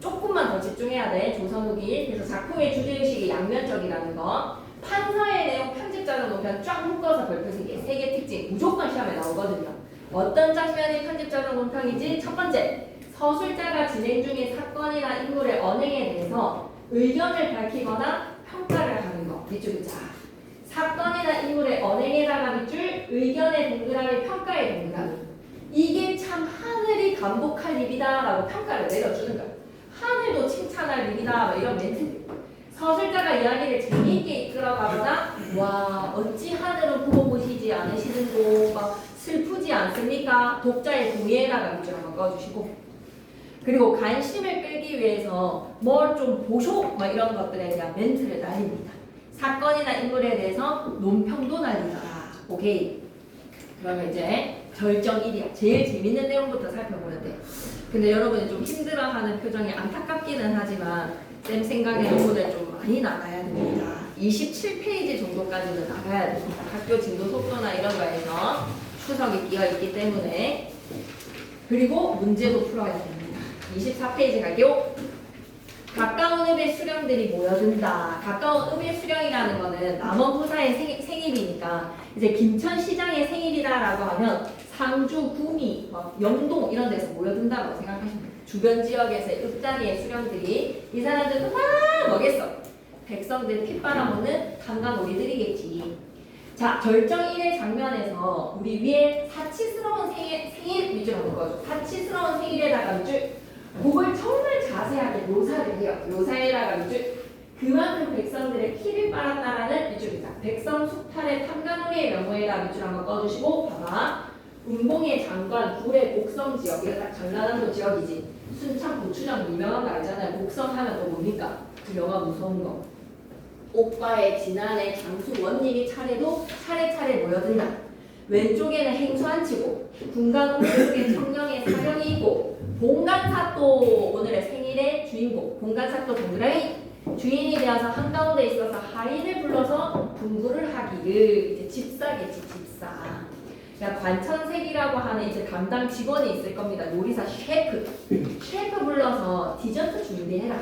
조금만 더 집중해야 돼. 조선 후기. 그래서 작품의 주제의식이 양면적이라는 거. 판서의 내용 편집자료 논편 쫙 묶어서 별표 3개. 3개 특징. 무조건 시험에 나오거든요. 어떤 장면이 편집자료 논평이지? 첫 번째. 서술자가 진행 중인 사건이나 인물의 언행에 대해서 의견을 밝히거나 평가를 하는 거. 밑줄 자 사건이나 인물의 언행에다가 밑줄 의견의 동그라미 평가의 동그라미 이게 참 하늘이 감독할 일이다 라고 평가를 내려주는 거야. 하늘도 칭찬할 일이다 이런 멘트들 서술자가 이야기를 재미있게 이끌어가거나 와 어찌 하늘은 보고 보시지 않으시는고 막 슬프지 않습니까? 독자의 동의에다가 밑줄 한번 꺼주시고 그리고 관심을 끌기 위해서 뭘 좀 보쇼 막 이런 것들에 대한 멘트를 날립니다. 사건이나 인물에 대해서 논평도 날리더라. 오케이. 그러면 이제 결정 1이야. 제일 재밌는 내용부터 살펴보는데 근데 여러분이 좀 힘들어하는 표정이 안타깝기는 하지만 쌤 생각에는 오늘 좀 많이 나가야 됩니다. 27페이지 정도까지는 나가야 됩니다. 학교 진도 속도나 이런 거에서 추석이 끼어있기 때문에 그리고 문제도 풀어야 됩니다. 24페이지 갈게요. 가까운 읍의 수령들이 모여든다. 가까운 읍의 수령이라는 거는 남원부사의 생일이니까 이제 김천시장의 생일이다라고 하면 상주, 구미, 영동 이런 데서 모여든다고 생각하시면 돼요. 주변 지역에서의 읍 단위의 수령들이 이 사람들은 막 뭐겠어? 백성들 핏바람 오는 탄광오리들이겠지. 자, 결정 1의 장면에서 우리 위에 사치스러운 생일 밑줄 한번 그어줘. 사치스러운 생일에다가 밑줄 그걸 정말 자세하게 묘사를 해요. 묘사에다가 밑줄 그만큼 백성들의 피를 빨았다라는 밑줄입니다. 백성 숙탈의 탐관오리의 명호에다 밑줄 한번 꺼주시고 봐봐. 운봉의 장관, 굴의 곡성 지역 이거 딱 전라남도 지역이지. 순창 고추장 유명한 거 알잖아요. 곡성 하면 또 뭡니까? 그 영화 무서운 거. 옥과의 진안의 장수 원님이 차례차례 모여든다. 왼쪽에는 행수한 치고 군간 오른쪽에 청령의 사령이 있고 봉간사또 오늘의 생일의 주인공 봉간사또 동그라미 주인이 되어서 한가운데 있어서 하인을 불러서 분부를 하기를 이제 집사겠지 집사. 그러니까 관천색이라고 하는 이제 담당 직원이 있을 겁니다. 요리사 셰프 불러서 디저트 준비해라.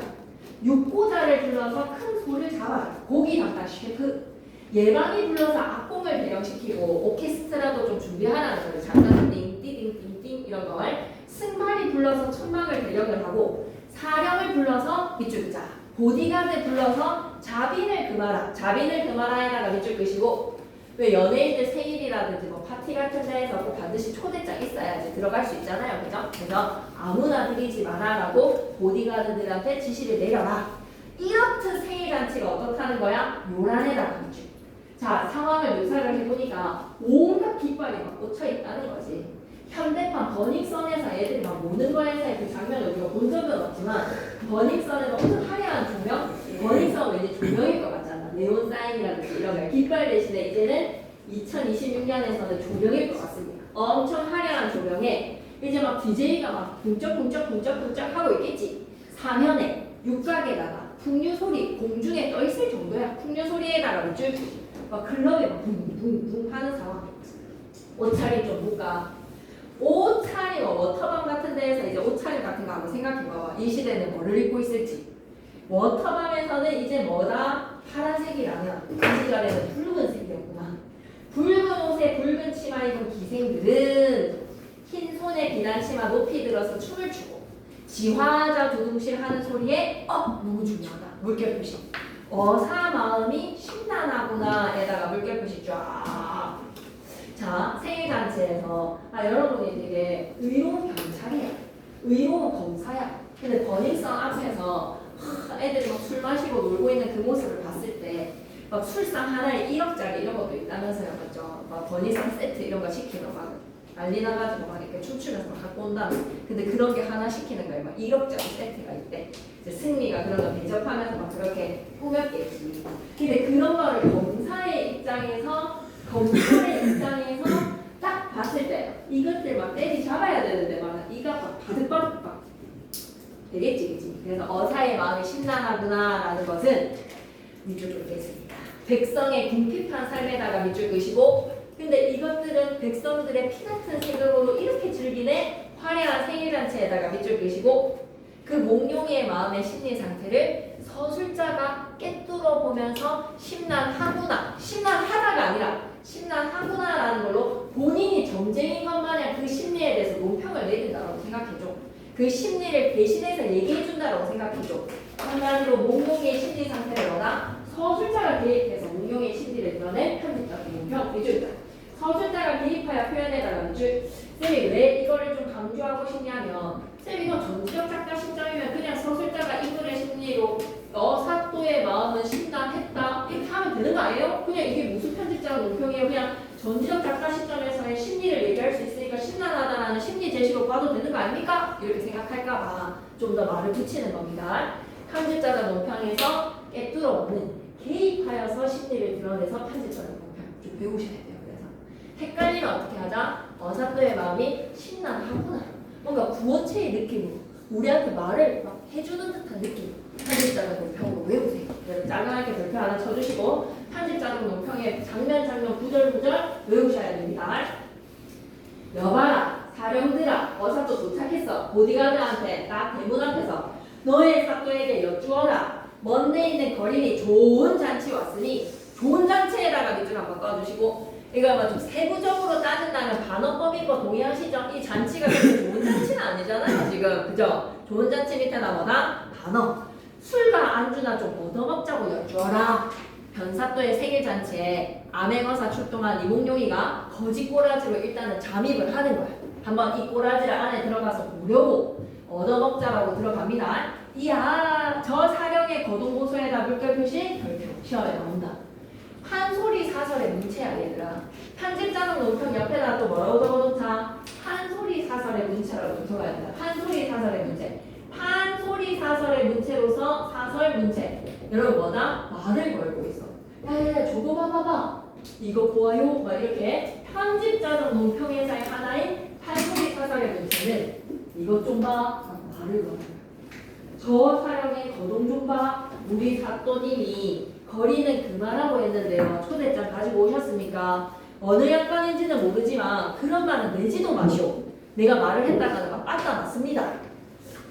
육고자를 불러서 큰 소를 잡아라. 고기 담당 셰프. 예방이 불러서 악공을 배령시키고 오케스트라도 좀 준비하라는 거예요. 장단 띵띵띵띵 이런 걸. 승발이 불러서 천막을 배령을 하고 사령을 불러서 밑줄 끄자. 보디가드 불러서 자빈을 금하라. 자빈을 금하라에다가 밑줄 끄시고 왜 연예인들 생일이라든지 뭐 파티 같은 데에서 꼭 반드시 초대장 있어야지 들어갈 수 있잖아요. 그죠? 그래서 아무나 들이지 마라라고 보디가드들한테 지시를 내려라. 이렇듯 생일잔치가 어떻다는 거야? 요란에다가 밑줄. 자, 상황을 묘사를 해보니까 온갖 깃발이 막 꽂혀있다는 거지. 현대판 버닝썬에서 애들이 막 모는 거에서의 그 장면을 우리가 본 적은 없지만 버닝썬에서 엄청 화려한 조명? 버닝썬은 왠지 조명일 것 같잖아. 네온 사인이라든지 이런 거. 깃발 대신에 이제는 2026년에서는 조명일 것 같습니다. 엄청 화려한 조명에 이제 막 DJ가 막 붕쩍붕쩍 하고 있겠지. 사면에 육각에다가 풍류 소리 공중에 떠 있을 정도야. 풍류 소리에다가 밑줄 막 클럽에 막 붕붕붕 하는 상황. 옷차림 좀 볼까? 옷차림, 워터밤 같은 데에서 이제 옷차림 같은 거 한번 생각해봐봐. 이 시대는 뭐를 입고 있을지. 워터밤에서는 이제 뭐다? 파란색이라면 그 시절에는 붉은색이었구나. 붉은 옷에 붉은 치마 입은 기생들은 흰 손에 비단 치마 높이 들어서 춤을 추고 지화자 두둥실 하는 소리에 너무 중요하다. 물결 표시. 어사 마음이 심란하구나에다가 물결 표시 쫙. 자, 생일잔치에서 여러분이 되게 의로운 경찰이야. 의로운 검사야. 근데 버닝썬 앞에서 애들이 막 술 마시고 놀고 있는 그 모습을 봤을 때 막 술상 하나에 1억짜리 이런 것도 있다면서요. 맞죠? 막 버닝썬 세트 이런 거 시키면 막 난리 나가지고 막 이렇게 춤추면서 막 갖고 온다. 근데 그런 게 하나 시키는 거예요. 막 1억짜리 세트가 있대. 이제 승리가 그런 거 대접하면서 막 그렇게 꾸몄겠지. 근데 그런 거를 검사의 입장에서 딱 봤을 때 이것들 막 때리 잡아야 되는데 막 이가 막 바득바득 막 되겠지, 그치? 그래서 어사의 마음이 심란하구나라는 것은 밑줄 긋겠습니다. 백성의 궁핍한 삶에다가 밑줄 긋으시고 근데 이것들은 백성들의 피같은 세금으로 이렇게 즐기네 화려한 생일잔치에다가 밑줄 긋으시고 그 몽룡이의 마음의 심리 상태를 서술자가 깨뚫어 보면서 심란하구나, 심란하다가 아니라 심란하구나라는 걸로 본인이 점쟁인 것 마냥 그 심리에 대해서 논평을 내린다고 생각해줘. 그 심리를 대신해서 얘기해준다고 생각해줘. 한마디로 몽룡이의 심리 상태를 뭐다? 서술자가 개입해서 운용의 심리를 드러낸 편집적 인용평 위주입니다. 서술자가 개입하여 표현해달라는 줄. 쌤이 왜 이거를 좀 강조하고 싶냐면 쌤 이거 전지적 작가 심정이면 그냥 서술자가 인물의 심리로 사또의 마음은 심란했다 이렇게 하면 되는 거 아니에요? 그냥 이게 무슨 편집자가 논평이에요? 그냥 전지적 작가 시점에서의 심리를 얘기할 수 있으니까 심란하다라는 심리 제시로 봐도 되는 거 아닙니까? 이렇게 생각할까봐 좀 더 말을 붙이는 겁니다. 편집자가 논평에서 깨뚫어오는 개입하여서 심리를 드러내서 편집자가 논평 좀 배우셔야 돼요. 그래서 헷갈리면 어떻게 하자? 사또의 마음이 심란하구나. 뭔가 구어체의 느낌으로 우리한테 말을 막 해주는 듯한 느낌. 편집자적 논평으로 외우세요. 그래서 짜증나게 별표 하나 쳐주시고 편집자적 논평의 장면 구절 외우셔야 됩니다. 여봐라 사령들아 사또 도착했어. 보디가드한테 딱 대문 앞에서 너의 사또에게 여쭈어라. 먼데 있는 거린이 좋은 잔치 왔으니 좋은 잔치에다가 밑줄 한번 꺼주시고 이거 아마 좀 세부적으로 따진다면 반어법이고 동의하시죠? 이 잔치가 그렇게 좋은 잔치는 아니잖아요 지금 그죠? 좋은 잔치 밑에나 뭐다? 반어 술과 안주나 좀 얻어먹자고 여쭈어라. 변사또의 생일잔치에 암행어사 출동한 이몽룡이가 거짓 꼬라지로 일단은 잠입을 하는 거야. 한번 이 꼬라지를 안에 들어가서 보려고 얻어먹자라고 들어갑니다. 이야 저 사령의 거동고소에다 물결 표시 별표 시험에 나온다. 한소리 사설의 문체야 얘들아. 편집자는 논평 옆에다 또 뭐라고 적어놓자? 한소리 사설의 문체라고 적어야 된다. 한소리 사설의 문체. 판소리 사설의 문체로서 사설 문체. 여러분 뭐다? 말을 걸고 있어. 야야야 저거 봐봐봐. 이거 보아요. 막 이렇게 편집자적 논평에서의 하나인 판소리 사설의 문체는 이것 좀 봐. 말을 걸어. 저 사령의 거동 좀 봐. 우리 사또님이 거리는 그만하고 했는데요. 초대장 가지고 오셨습니까? 어느 양반인지는 모르지만 그런 말은 내지도 마시오. 내가 말을 했다가는 막 빠따 맞습니다.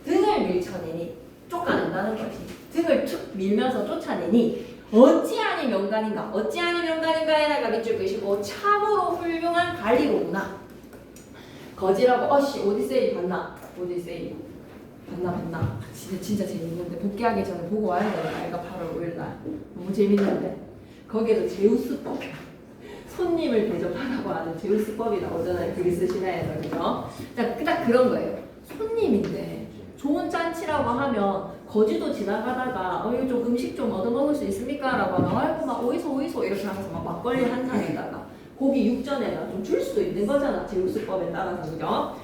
등을 밀쳐내니 쫓아낸다는 것이 등을 툭 밀면서 쫓아내니 어찌하니 명간인가 어찌하니 명간인가에다가 밑줄 그시고 참으로 훌륭한 관리로구나. 거지라고 오디세이 봤나? 오디세이 봤나? 진짜 재밌는데 복귀하기 전에 보고 와야 되나? 애가 8월 5일날 너무 재밌는데 거기에도 제우스법이야. 손님을 대접하라고 하는 제우스법이 나오잖아요. 그리스 신화에서 그죠? 딱 그런 거예요. 손님인데 좋은 잔치라고 하면 거지도 지나가다가 이거 좀 음식 좀 얻어먹을 수 있습니까? 라고 하면 아이고 막 오이소 이렇게 하면서 막 막걸리 한 잔에다가 고기 육전에다 좀 줄 수도 있는 거잖아. 제우스법에 따라서 그죠?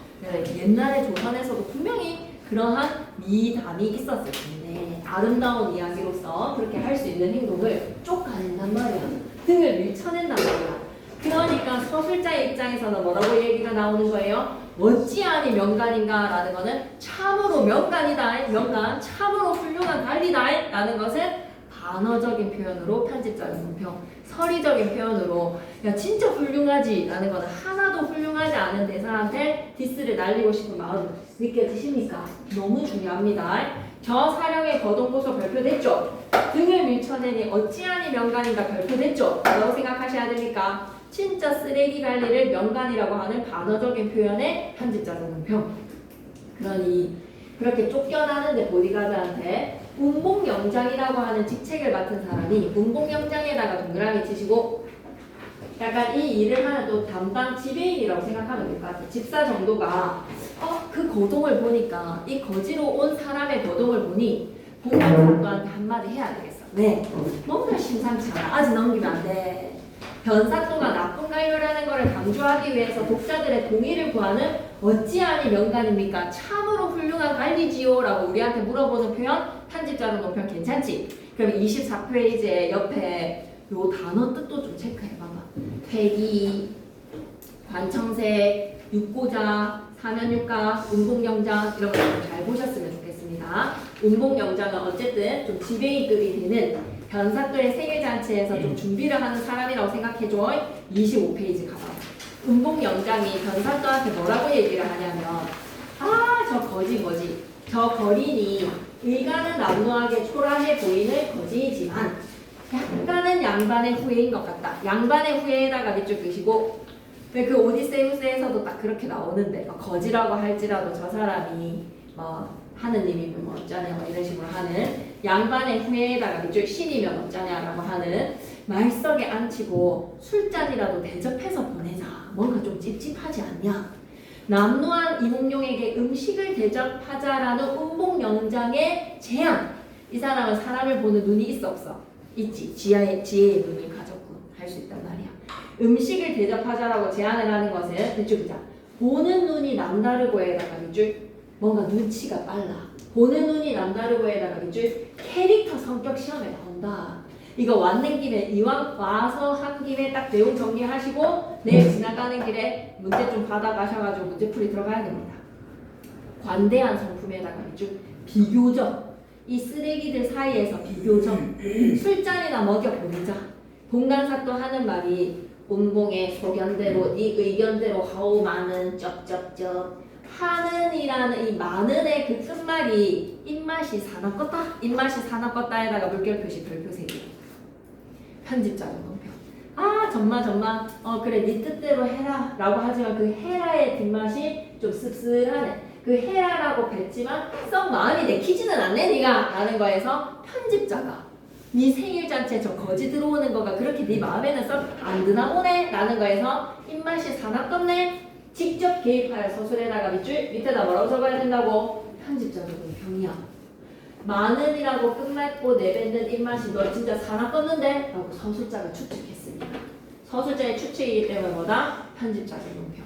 옛날에 조선에서도 분명히 그러한 미담이 있었을 텐데 아름다운 이야기로서 그렇게 할 수 있는 행동을 쫓아낸단 말이야. 등을 밀쳐낸단 말이야. 그러니까 서술자의 입장에서는 뭐라고 얘기가 나오는 거예요? 어찌하니 명간인가 라는 거는 참으로 명간이다. 명간 참으로 훌륭한 관리다 라는 것은 반어적인 표현으로 편집자의 논평, 서리적인 표현으로 야 진짜 훌륭하지 라는 거는 하나도 훌륭하지 않은 대사한테 디스를 날리고 싶은 마음 느껴지십니까? 너무 중요합니다. 저 사령의 거동고소 별표됐죠? 등을 밀쳐내니 어찌하니 명간인가 별표됐죠? 뭐라고 생각하셔야 됩니까? 진짜 쓰레기 관리를 명간이라고 하는 반어적인 표현의 편집자적 논평. 그러니 그렇게 쫓겨나는데 보디가드한테 운봉영장이라고 하는 직책을 맡은 사람이 운봉영장에다가 동그라미 치시고 약간 이 일을 하는 또 담당 지배인이라고 생각하면 될 것 같아요. 집사 정도가 그 거동을 보니까 이 거지로 온 사람의 거동을 보니 공명사또한테 한마디 해야 되겠어. 네, 뭔가 심상치 않아. 아직 넘기면 안 돼. 변사또가 나쁜 관료라는 것을 강조하기 위해서 독자들의 동의를 구하는 어찌하니 명간입니까? 참으로 훌륭한 관리지요 라고 우리한테 물어보는 표현 편집자로 논평 괜찮지? 그럼 24페이지에 옆에 요 단어 뜻도 좀 체크해봐봐. 회기, 관청색, 육고자, 사면육가, 운봉영장 이런 거 좀 잘 보셨으면 좋겠습니다. 운봉영장은 어쨌든 좀 지배인급이 되는 변사또의 생일잔치에서 좀 준비를 하는 사람이라고 생각해줘. 25페이지 가봐. 운봉영장이 변사또한테 뭐라고 얘기를 하냐면 저 거지 저 거린이 일가는 남루하게 초라해 보이는 거지이지만 약간은 양반의 후예인 것 같다. 양반의 후예에다가 밑줄 그시고 왜 그 오디세우스에서도 딱 그렇게 나오는데 거지라고 할지라도 저 사람이 하느님이면 뭐 어쩌냐 뭐 이런 식으로 하는 양반의 후예에다가 밑줄 신이면 어쩌냐라고 하는 말석에 앉히고 술잔이라도 대접해서 보내자. 뭔가 좀 찝찝하지 않냐. 남루한 이몽룡에게 음식을 대접하자라는 운봉영장의 제안. 이 사람은 사람을 보는 눈이 있어 없어? 있지. 지혜의 눈을 가졌군. 할 수 있단 말이야. 음식을 대접하자라고 제안을 하는 것은 이쪽이자. 보는 눈이 남다르고에다가 밑줄 뭔가 눈치가 빨라. 보는 눈이 남다르고에다가 밑줄 캐릭터 성격 시험에 나온다. 이거 왔는 김에 이왕 와서 한 김에 딱 내용 정리하시고 내일 지나가는 길에 문제 좀 받아가셔가지고 문제풀이 들어가야 됩니다. 관대한 성품에다가 밑줄 비교적 이 쓰레기들 사이에서 비교적 술잔이나 먹여보내자. 동간사또 하는 말이 운봉의 소견대로 네 의견대로 하오 많은 쩝쩝쩝 하는이라는 이 많은의 그 끝말이 입맛이 사납겠다 입맛이 사납겠다에다가 물결 표시 별표 3개. 편집자는 논평. 아 정말 그래 네 뜻대로 해라 라고 하지만 그 해라의 뒷맛이 좀 씁쓸하네. 그 해라라고 뱉지만 썩 마음이 내키지는 않네 니가 라는 거에서 편집자가 네 생일잔치에 저 거지 들어오는 거가 그렇게 네 마음에는 썩 안 드나 보네 라는 거에서 입맛이 사납겠네. 직접 개입하여 서술에다가 밑에다 뭐라고 적어야 된다고? 편집자도 논평이야. 많은이라고 끝맺고 내뱉는 입맛이 너 진짜 사납겠는데? 라고 서술자가 추측했습니다. 서술자의 추측이기 때문에 뭐다? 편집자의 논평.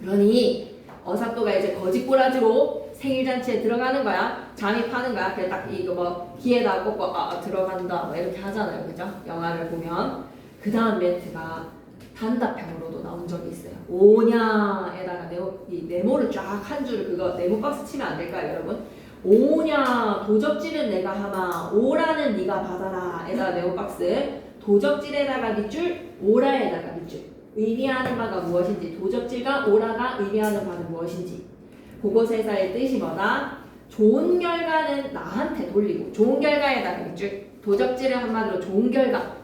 그러니 어사또가 이제 거짓꼬라지로 생일잔치에 들어가는 거야. 잠입하는 거야. 그래 딱 이거 뭐 귀에다 꽂고 들어간다 뭐 이렇게 하잖아요. 그죠? 영화를 보면. 그 다음 멘트가 단답형으로도 나온 적이 있어요. 오냐에다가 이 네모를 쫙 한 줄을 그거 네모 박스 치면 안 될까요 여러분? 오냐 도적질은 내가 하마 오라는 네가 받아라 에다가 네모 박스 도적질에다가 밑줄 오라에다가 밑줄 의미하는 바가 무엇인지 도적질과 오라가 의미하는 바는 무엇인지 그곳에서의 뜻이 뭐다? 좋은 결과는 나한테 돌리고 좋은 결과에다가 밑줄 도적질은 한마디로 좋은 결과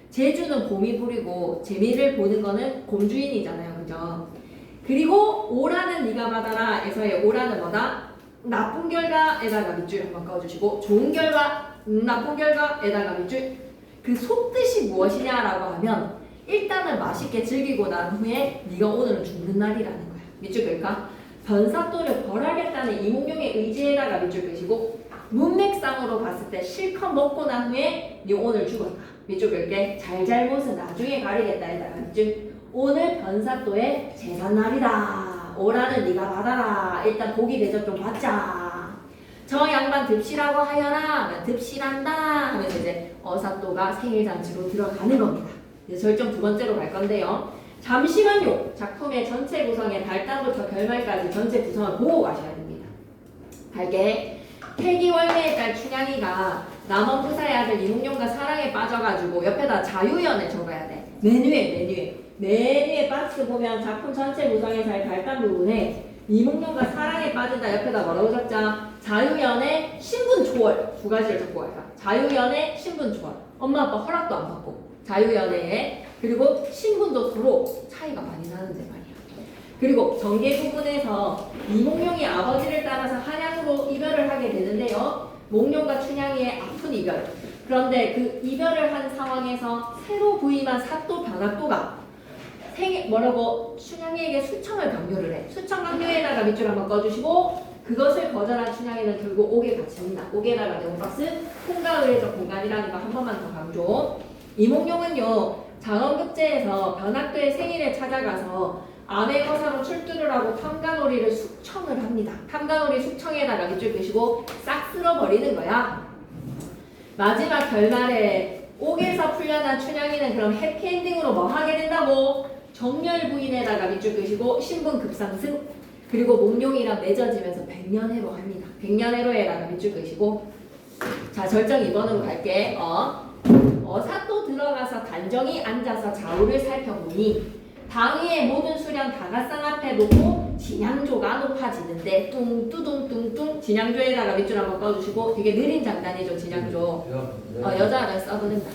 제주는 곰이 부리고 재미를 보는 거는 곰주인이잖아요. 그죠? 그리고 오라는 네가 받아라 에서의 오라는 뭐다? 나쁜 결과에다가 밑줄 한번 꺼주시고 좋은 결과, 나쁜 결과에다가 밑줄 그 속뜻이 무엇이냐라고 하면 일단은 맛있게 즐기고 난 후에 네가 오늘은 죽는 날이라는 거야. 밑줄 그을까? 변사또를 벌하겠다는 이몽룡의 의지에다가 밑줄 끄시고 문맥상으로 봤을 때 실컷 먹고 난 후에 네 오늘 죽었다. 밑줄 그을게 잘잘못은 나중에 가리겠다 에다가 밑줄 오늘 변사또의 제삿날이다. 오라는 네가 받아라. 일단 고기 대접 좀 받자. 저 양반 듭시라고 하여라. 듭시란다 하면서 이제 어사또가 생일잔치로 들어가는 겁니다. 이제 절정 두 번째로 갈 건데요. 잠시만요. 작품의 전체 구성의 발단부터 결말까지 전체 구성을 보고 가셔야 됩니다. 갈게. 태기월매의 딸 춘향이가 남원부사의 아들 이몽룡과 사랑에 빠져가지고 옆에다 자유연애 적어야 돼. 메뉴에 박스 보면 작품 전체 구성에서의 발단 부분에 이몽룡과 사랑에 빠진다 옆에다 뭐라고 적자? 자유연애 신분초월 두 가지를 적고 갈까? 자유연애 신분초월 엄마 아빠 허락도 안 받고 자유연애에 그리고 신분도 서로 차이가 많이 나는데 말이야. 그리고 전개 부분에서 이몽룡이 아버지를 따라서 한양으로 이별을 하게 되는데요. 몽룡과 춘향이의 아픈 이별. 그런데 그 이별을 한 상황에서 새로 부임한 사또 변학도가 춘향이에게 수청을 강요를 해. 수청 강요에다가 밑줄 한번 꺼주시고 그것을 거절한 춘향이는 결국 옥에 갇힙니다. 옥에다가 네모박스 풍가의례적 공간이라는 거 한 번만 더 강조. 이몽룡은요 장원급제에서 변학도의 생일에 찾아가서 암행어사로 출두를 하고 탐관오리를 숙청을 합니다. 탐관오리 숙청에다가 밑줄 끄시고 싹 쓸어버리는 거야. 마지막 결말에 옥에서 풀려난 춘향이는 그럼 해피엔딩으로 뭐 하게 된다고? 정열 부인에다가 밑줄 끄시고 신분 급상승 그리고 몽룡이랑 맺어지면서 백년해로 합니다. 백년해로에다가 밑줄 끄시고 자 절정 2번으로 갈게. 사또 들어가서 단정히 앉아서 좌우를 살펴보니 당위의 모든 수련 다가상 앞에 놓고 진양조가 높아지는데 뚱뚜둥뚱뚱 진양조에다가 밑줄 한번 꺼주시고 되게 느린 장단이죠. 진양조 여자를 써도 된다.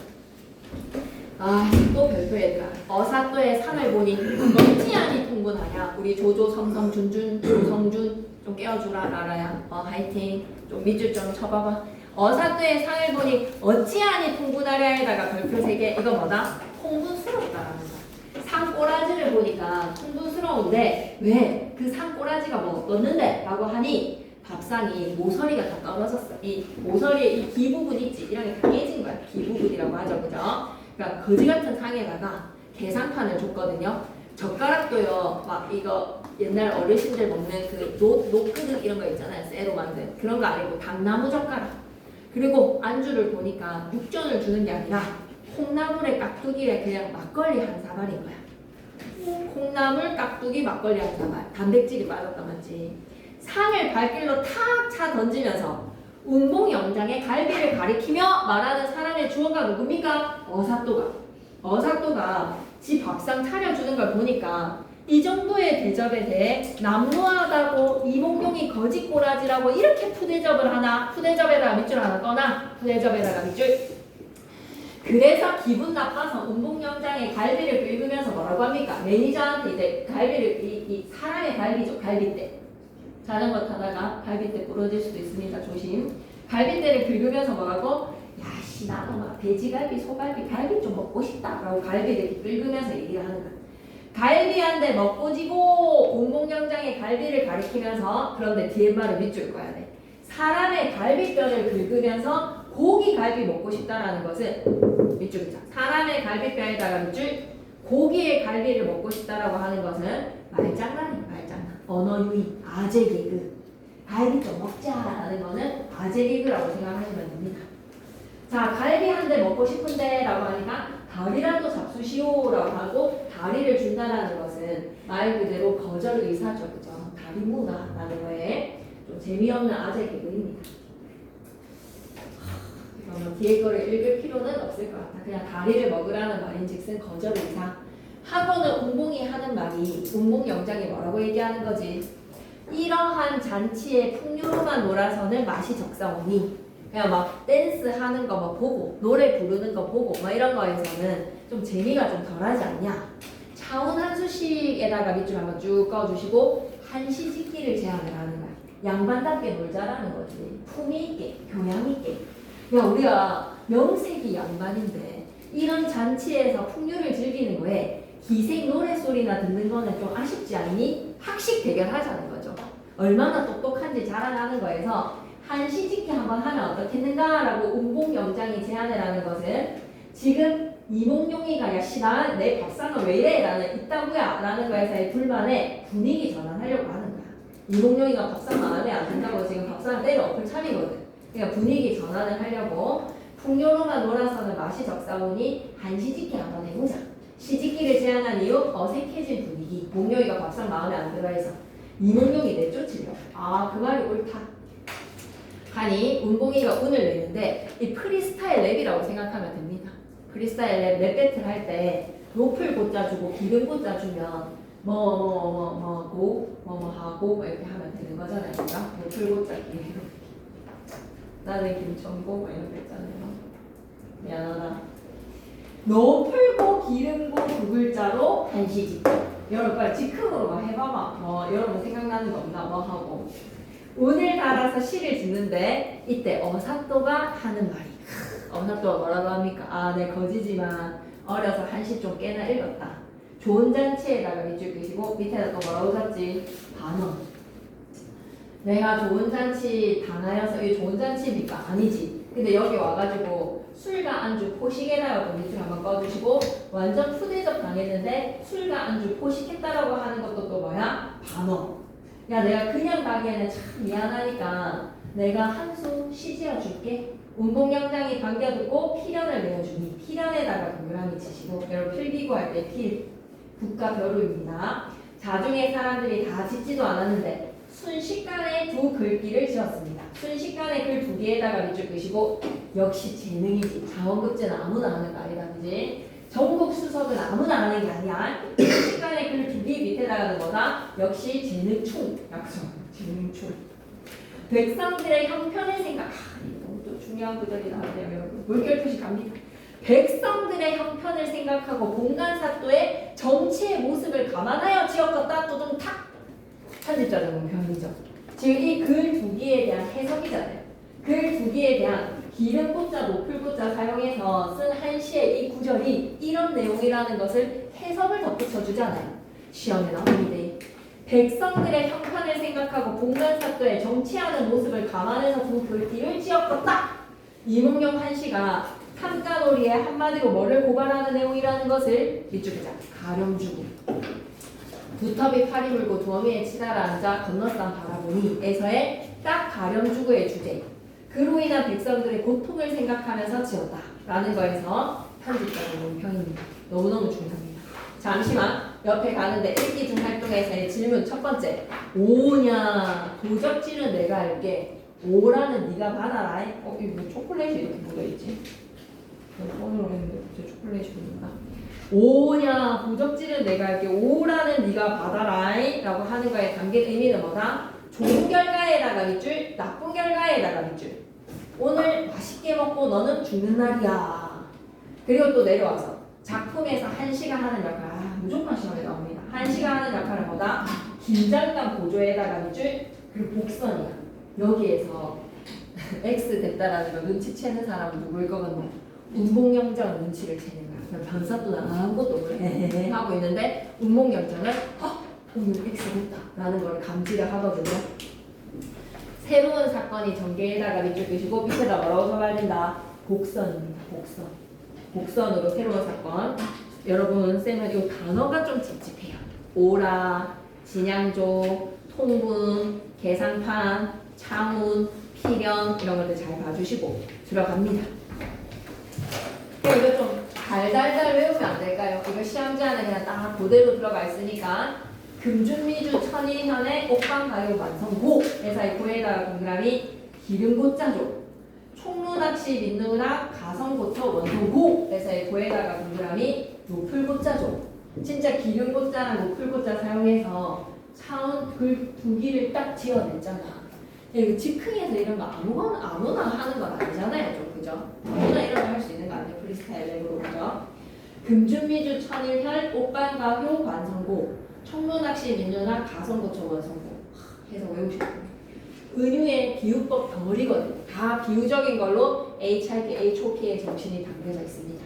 또 별표 얘들아. 어사또의 상을 보니 어찌하니 풍부하냐. 우리 조조, 성성, 준준, 조성준 좀 깨워주라 라라야. 화이팅. 좀 밑줄 좀 쳐봐봐. 어사또의 상을 보니 어찌하니 풍부하냐에다가 별표 3개. 이거 뭐다? 풍부스럽다라는 거. 상꼬라지를 보니까 풍부스러운데 왜? 그 상꼬라지가 뭐 어떻는데? 라고 하니 밥상이 모서리가 다 떨어졌어. 이 모서리에 이 기부분 있지? 이런 게 다 깨진 거야. 기부분이라고 하죠. 그죠? 그러니까 거지 같은 상에다가 계산판을 줬거든요. 젓가락도요. 막 이거 옛날 어르신들 먹는 그 노크득 이런 거 있잖아요. 쇠로 만든 그런 거 아니고 당나무 젓가락. 그리고 안주를 보니까 육전을 주는 게 아니라 콩나물에 깍두기에 그냥 막걸리 한 사발인 거야. 콩나물, 깍두기, 막걸리 한 사발. 단백질이 빠졌다 맞지? 상을 발길로 탁 차 던지면서 운봉영장의 갈비를 가리키며 말하는 사람의 주어가 누굽니까? 어사또가 지 밥상 차려주는 걸 보니까 이 정도의 대접에 대해 남루하다고 이몽룡이 거짓꼬라지라고 이렇게 푸대접을 하나? 푸대접에다가 밑줄 하나 꺼나? 푸대접에다가 밑줄. 그래서 기분 나빠서 운봉영장의 갈비를 긁으면서 뭐라고 합니까? 매니저한테 이제 갈비를 이 사람의 갈비죠. 갈비대. 자전거 타다가 갈비대 부러질 수도 있으니까 조심. 갈비대를 긁으면서 뭐라고? 야씨 나도 막 돼지갈비, 소갈비, 갈비 좀 먹고 싶다 라고 갈비를 긁으면서 얘기를 하는 거야. 갈비 한 대 먹고 지고 운봉영장의 갈비를 가리키면서 그런데 뒤에 말을 밑줄 꺼야 돼. 사람의 갈비뼈를 긁으면서 고기 갈비 먹고 싶다라는 것은 밑줄이죠. 사람의 갈비뼈에다가 밑줄 고기의 갈비를 먹고 싶다라고 하는 것은 말장난이야. 말장난. 언어 유희, 아재 개그. 갈비 좀 먹자라는 거는 아재 개그라고 생각하시면 됩니다. 자, 갈비 한 대 먹고 싶은데 라고 하니까 다리라도 잡수시오라고 하고 다리를 준다라는 것은 말 그대로 거절 의사죠. 그죠? 다리 무다라는 거에 좀 재미없는 아재 개그입니다. 뭐 뒤에 거를 읽을 필요는 없을 것 같아. 그냥 다리를 먹으라는 말인즉슨 거절 의사. 하고는 운봉이 하는 말이 운봉영장이 뭐라고 얘기하는 거지? 이러한 잔치에 풍류로만 놀아서는 맛이 적사오니 그냥 막 댄스 하는 거 뭐 보고 노래 부르는 거 보고 뭐 이런 거에서는 좀 재미가 좀 덜하지 않냐? 차운 한수식에다가 밑줄 한번 쭉 꺼주시고 한시짓기를 제안을 하는 거야. 양반답게 놀자라는 거지. 품위 있게, 교양 있게. 야 우리가 명색이 양반인데 이런 잔치에서 풍류를 즐기는 거에 기생 노래소리나 듣는 거는 좀 아쉽지 않니? 학식 대결하자는 거죠. 얼마나 똑똑한지 자랑하는 거에서 한시짓기 한번 하면 어떻겠는가라고 운봉영장이 제안을 하는 것은 지금 이몽룡이가 야씨나 내 밥상은 왜 이래? 라는 있다구야 라는 거에서의 불만에 분위기 전환하려고 하는 거야. 이몽룡이가 밥상 마음에 안 든다고 지금 밥상을 때려 엎을 참이거든. 그러니까 분위기 전환을 하려고 풍요로만 놀아서는 맛이 적사오니 한시짓기 한번 해보자. 시짓기를 제안한 이유 어색해진 분위기. 몽룡이가 밥상 마음에 안 들어해서 이몽룡이 내쫓으려. 그 말이 옳다. 하니 운봉이가 운을 내는데 이 프리스타일 랩이라고 생각하면 됩니다. 프리스타일 랩 배틀 할 때 높을 고짜 주고 기름 고짜 주면 뭐고 하고 이렇게 하면 되는 거잖아요. 그러니까 높을 고짜 기름. 나는 김천고 이런 거 있잖아요. 미안하다. 높을고 기름고 두 글자로 한시짓기. 여러분 빨리 즉흥으로 막 해봐봐. 여러분 생각나는 거 없나? 뭐 하고. 운을 달아서 시를 짓는데 이때 어사또가 하는 말이 어사또가 뭐라고 합니까? 내 거지지만 어려서 한시 좀 꽤나 읽었다. 좋은 잔치에다가 밑줄 끄시고 밑에다 또 뭐라고 썼지? 반원. 내가 좋은 잔치 당하여서 이게 좋은 잔치입니까? 아니지. 근데 여기 와가지고 술과 안주 포식에다가 또 밑줄 한번 꺼주시고 완전 푸대접 당했는데 술과 안주 포식했다라고 하는 것도 또 뭐야? 반원. 야 내가 그냥 가기에는 참 미안하니까 내가 한숨 쉬지어 줄게. 운봉영장이 당겨듣고 필연을 내어주니 필연에다가 동그라미 치시고 여러분 필기구 할 때 필 국가 벼루입니다. 자중의 사람들이 다 짓지도 않았는데 순식간에 두 글귀를 지었습니다. 순식간에 글 두 개에다가 밑줄 끄시고 역시 재능이지. 자원급제는 아무나 하는 거 아니다 그지? 전국 수석은 아무나 하는 게 아니야. 순식간에 글 두 개 밑에다가는 거다. 역시 재능충. 약속. 재능충. 백성들의 형편을 생각. 이거 또 중요한 구절이 나오네요 여러분. 물결 표시 갑니다. 백성들의 형편을 생각하고 봉간사또의 정치의 모습을 감안하여 지었겠다. 또둥탁 편집자적은 표현이죠. 지금 이 글 두 개에 대한 해석이잖아요. 글 두 개에 대한 기름꽃자 노풀꽃자 사용해서 쓴 한시의 이 구절이 이런 내용이라는 것을 해석을 덧붙여주잖아요. 시험에 나오는데 백성들의 형편을 생각하고 봉간사또의 정치하는 모습을 감안해서 두 글귀를 지었겠다. 이몽룡 한시가 탐가놀이에 한마디로 뭐를 고발하는 내용이라는 것을 밑줄 보자. 가렴주고 두터비 팔이 물고 두어미에 치달아 앉아 건너쌈 바라보니 에서의 딱 가렴주고의 주제 그로 인한 백성들의 고통을 생각하면서 지었다 라는 거에서 편집자는 평입니다. 너무너무 중요합니다. 잠시만 옆에 가는데 읽기 중 활동에서의 질문 첫 번째 오냐 도적질은 내가 할게 오라는 네가 받아라. 이거 뭐 초콜릿이 이렇게 묻어있지? 오늘 했는데 갑자기 초콜릿이 묻는다. 오냐 도적질은 내가 할게 오라는 네가 받아라 라고 하는 거에 담긴 의미는 뭐다? 좋은 결과에다가 밑줄 나쁜 결과에다가 밑줄 오늘 맛있게 먹고 너는 죽는 날이야. 그리고 또 내려와서 작품에서 한시가 하는 역할 무조건 시험에 나옵니다. 한시가 하는 역할은 뭐다? 긴장감 보조에다가 밑줄 그리고 복선이야. 여기에서 X 됐다라는 거 눈치채는 사람은 누구일 것 같나요? 운봉영장 눈치를 채는 거야. 변사또는 아무것도 몰라 하고 있는데 운봉영장은 오늘 X 됐다라는 걸 감지를 하거든요. 새로운 사건이 전개에다가 밑줄 끄시고 밑에다 뭐라고 적어야 된다? 복선입니다. 복선. 복선으로 새로운 사건. 여러분 쌤은 이 단어가 좀 찝찝해요. 오라, 진양조, 통분, 계산판, 차문, 필연 이런 것들 잘 봐주시고 들어갑니다. 이거 좀 달달달 외우면 안 될까요? 이거 시험지안에 그냥 딱 그대로 들어가 있으니까 금준미주 천일현의 옥방가요 완성고 에서 이 고에다가 동그라미 기름고짜조 총루낚시 민누락 가성고처 원성고 에서 이 고에다가 동그라미 노풀고짜조 진짜 기름고짜랑 노풀고짜 사용해서 차원 두 기를 딱 지어냈잖아. 이거 즉흥에서 이런 거 아무나 하는 건 아니잖아요. 좀 그죠? 아무나 이런 거 할 수 있는 거 아니에요. 프리스타일 랩으로 그죠? 금준미주 천일현 옥방가요 완성고 청문학시 민주나 가성고처 원성고 해서 외우셨고요. 은유의 비유법 덩어리거든요. 다 비유적인 걸로 HRK, HOK의 정신이 담겨져 있습니다.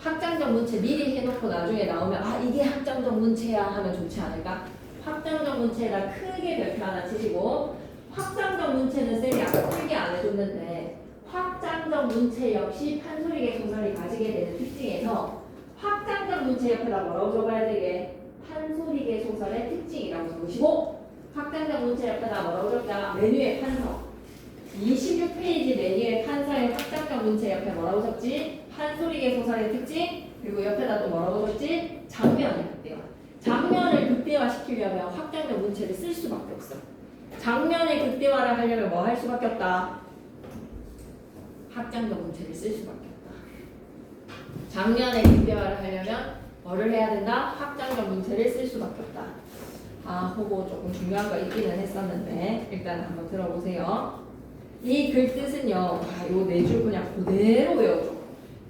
확장적 문체 미리 해놓고 나중에 나오면 이게 확장적 문체야 하면 좋지 않을까? 확장적 문체라 크게 별표 하나 치시고 확장적 문체는 쌤이 아까 크게 안 해줬는데 확장적 문체 역시 판소리계 소설이 가지게 되는 특징에서 확장적 문체 옆에다 뭐라고 적어야 되게? 판소리계 소설의 특징이라고 적으시고 확장적 문체 옆에다 뭐라고 적자? 메뉴의 판서 26페이지 메뉴의 판서의 확장적 문체 옆에 뭐라고 적지? 판소리계 소설의 특징 그리고 옆에다 또 뭐라고 적지? 장면을 극대화 장면을 극대화시키려면 확장적 문체를 쓸 수밖에 없어. 장면의 극대화를 하려면 뭐 할 수밖에 없다? 확장적 문체를 쓸 수밖에 없다. 장면의 극대화를 하려면 뭐를 해야 된다? 확장적 문체를 쓸 수밖에 없다. 그거 조금 중요한 거 있기는 했었는데 일단 한번 들어보세요. 이 글 뜻은요. 요 네 줄 그냥 그대로 외워줘.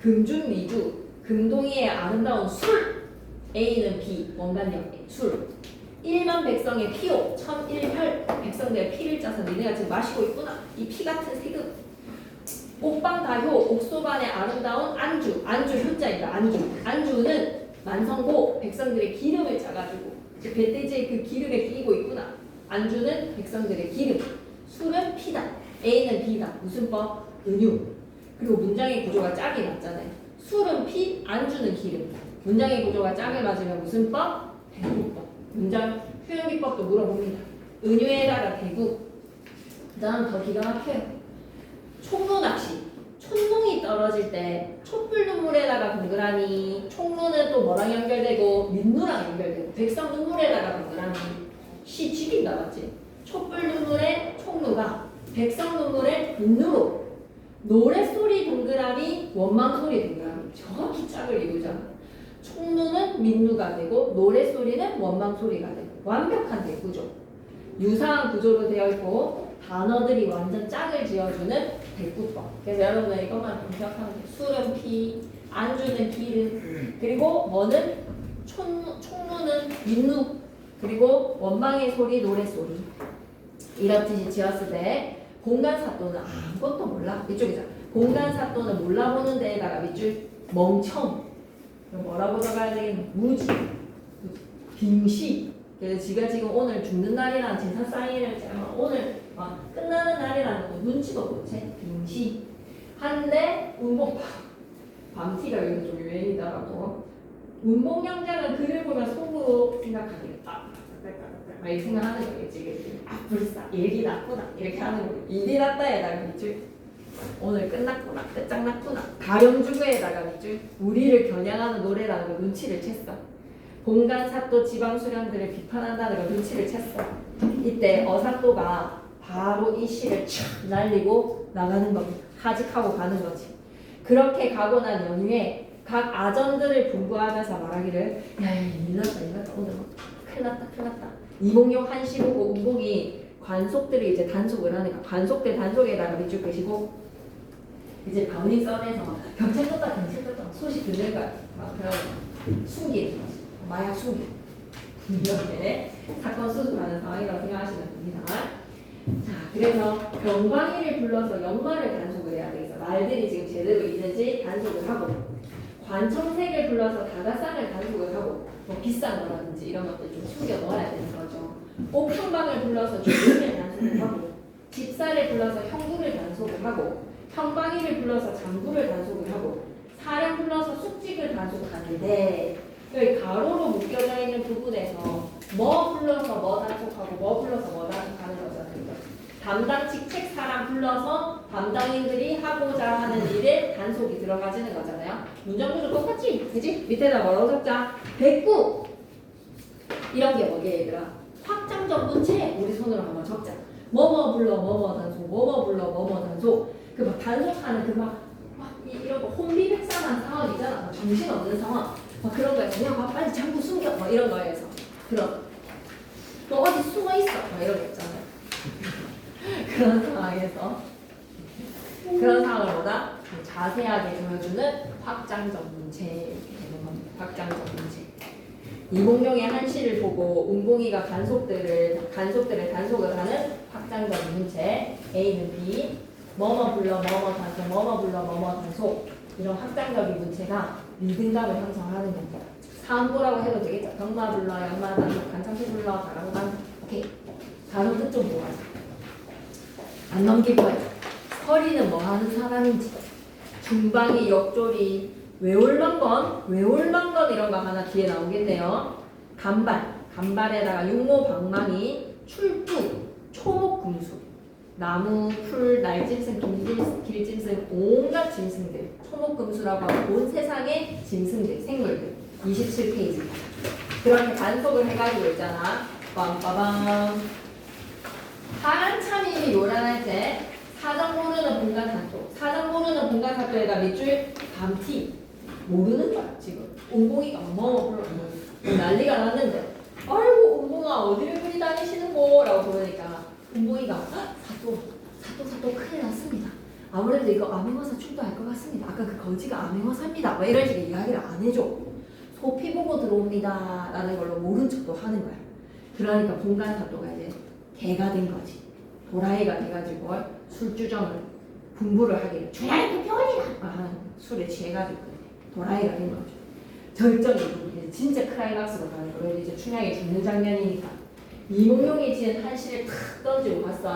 금준미주 금동이의 아름다운 술 A는 B 원반역 술 1만 백성의 피요 천일혈 백성들의 피를 짜서 니네가 지금 마시고 있구나. 이 피 같은 세금 옥방다효 옥소반의 아름다운 안주 효자이다. 안주는 만성고 백성들의 기름을 짜가지고 배돼지의 그 기름에 끼고 있구나. 안주는 백성들의 기름 술은 피다. A는 B다. 무슨 법? 은유. 그리고 문장의 구조가 짝이 맞잖아요. 술은 피, 안주는 기름. 문장의 구조가 짝을 맞으면 무슨 법? 대구법. 문장 표현기법도 물어봅니다. 은유에다가 대구. 그 다음 더 기가 막혀요. 총루낚시. 촛농이 떨어질 때 촛불 눈물에다가 동그라미. 총루는 또 뭐랑 연결되고 민누랑 연결되고 백성 눈물에다가 동그라미. 시 죽인다 맞지? 촛불 눈물에 총루가 백성 눈물에 민누로. 노랫소리 동그라미 원망소리 동그라미. 정확히 짝을 이루잖아. 총루는 민누가 되고 노랫소리는 원망소리가 되고 완벽한 대구죠. 유사한 구조로 되어 있고 단어들이 완전 짝을 지어주는 대꾸법. 그래서 여러분들 이것만 좀 기억하면 돼요. 술은 피, 안주는 기름, 그리고 뭐는 총무는 윗누, 그리고 원망의 소리, 노래소리. 이렇듯이 지었을 때 공간사또는 아무것도 몰라. 이쪽이잖아. 공간사또는 몰라보는 데에다가 밑줄 멍청. 뭐라고 적어야 되겠노? 무지, 빙시. 그래서 지가 지금 오늘 죽는 날이라는 제사 사인을 오늘 끝나는 날이라는 거 눈치도 못 채. 빙시. 한데 운봉 밤티가 여기서 좀 유행이더라고. 운봉영장은 글을 보면 속으로 생각하겠다. 막 이렇게 생각하는 거겠지. 그치? 아 불사 일이 났구나 이렇게 하는 거. 일이 났다에다가 밑줄 오늘 끝났구나 끝장났구나 가령주구에다가 밑줄 우리를 겨냥하는 노래라는 거 눈치를 챘어. 공간사또 지방수령들을 비판한다는 거 눈치를 챘어. 이때 어사또가 바로 이 시를 촥 날리고 나가는 겁니다. 하직하고 가는 거지. 그렇게 가고 난 연휴에 각 아전들을 분부하면서 말하기를 야야 일났다 오늘 큰일 났다. 이몽룡 한시 보고 운봉이 관속들을 이제 단속을 하니까 관속들 단속에다가 밑줄 끄시고 이제 바울이 썰에서 경찰 떴다 소식 듣는 거야. 막 그런 숨기는 거지. 마약 숨기. 이렇게 사건 수습하는 상황이라고 생각하시면 됩니다. 자, 그래서 병광이를 불러서 연말을 단속을 해야 되겠어. 말들이 지금 제대로 있는지 단속을 하고, 관청색을 불러서 다가상을 단속을 하고, 뭐 비싼 거라든지 이런 것들 좀 숨겨 놓아야 되는 거죠. 옥형방을 불러서 조문을 단속을 하고, 집사를 불러서 형구를 단속을 하고, 형방이를 불러서 장구를 단속을 하고, 사령 불러서 숙직을 단속하는데, 여기 가로로 묶여져 있는 부분에서 뭐 불러서 뭐 단속하고 뭐 불러서 뭐 단속하는 거잖아요. 담당 직책 사람 불러서 담당인들이 하고자 하는 일에 단속이 들어가지는 거잖아요. 문장구조 똑같지? 그지? 밑에다 뭐라고 적자? 백구! 이런 게 뭐게 얘들아? 확장적 문체 우리 손으로 한번 적자. 뭐뭐 불러 뭐뭐 단속 뭐뭐 불러 뭐뭐 단속 그 막 단속하는 그 막 이런 거 혼비백산한 상황이잖아. 정신없는 상황. 막 그런 거에서 야 빨리 장구 숨겨 막 이런 거에서 그런 너 어디 숨어 있어 막 이런 거 있잖아요. 그런 상황에서 그런 상황을 보다 자세하게 보여주는 확장적 문체 되는 겁니다. 확장적 문체. 이몽룡의 한시를 보고 운봉이가 간속들을 단속을 하는 확장적 문체. A는 B 뭐뭐 불러 뭐뭐 단속 뭐뭐 불러 뭐뭐 단속 이런 확장적인 문체가 리듬감을 형성하는 겁니다. 사음보라고 해도 되겠죠. 병마 불러, 양마 단속, 간창시 불러, 가랑 단속. 오케이. 단어 뜻 좀 보아요. 안 넘길 거예요. 서리는 뭐 하는 사람인지. 중방이 역조리, 외올런건 이런 거 하나 뒤에 나오겠네요. 간발에다가 육모 방망이, 출두, 초목금수. 나무, 풀, 날짐승, 길짐승, 온갖 짐승들, 초목금수라고 하고 온 세상의 짐승들, 생물들. 27페이지. 그렇게 단속을 해가지고 있잖아. 빰빠밤. 한참이 요란할 때 사정 모르는 공간사또, 공간사또에다 밑줄 감티. 모르는 거야 지금. 운봉이가 뭐 난리가 났는데 아이고 운봉아 어디를 그리 다니시는 거라고 그러니까 운봉이가 사또 큰일 났습니다. 아무래도 이거 암행어사 출두할 것 같습니다. 아까 그 거지가 암행어사입니다. 뭐 이런 식의 이야기를 안 해줘. 소피 보고 들어옵니다 라는 걸로 모른 척도 하는 거야. 그러니까 공간사또가 이제 개가 된 거지. 도라이가 돼가지고 술주정을 분부를 하기를 주야이 표현이다. 술에 취해가지고 도라이가 된 거죠. 절정이 진짜 클라이막스로 가는 거예요. 이제 춘향이 죽는 장면이니까. 이몽룡이 지은 한시를 탁 던지고 갔어.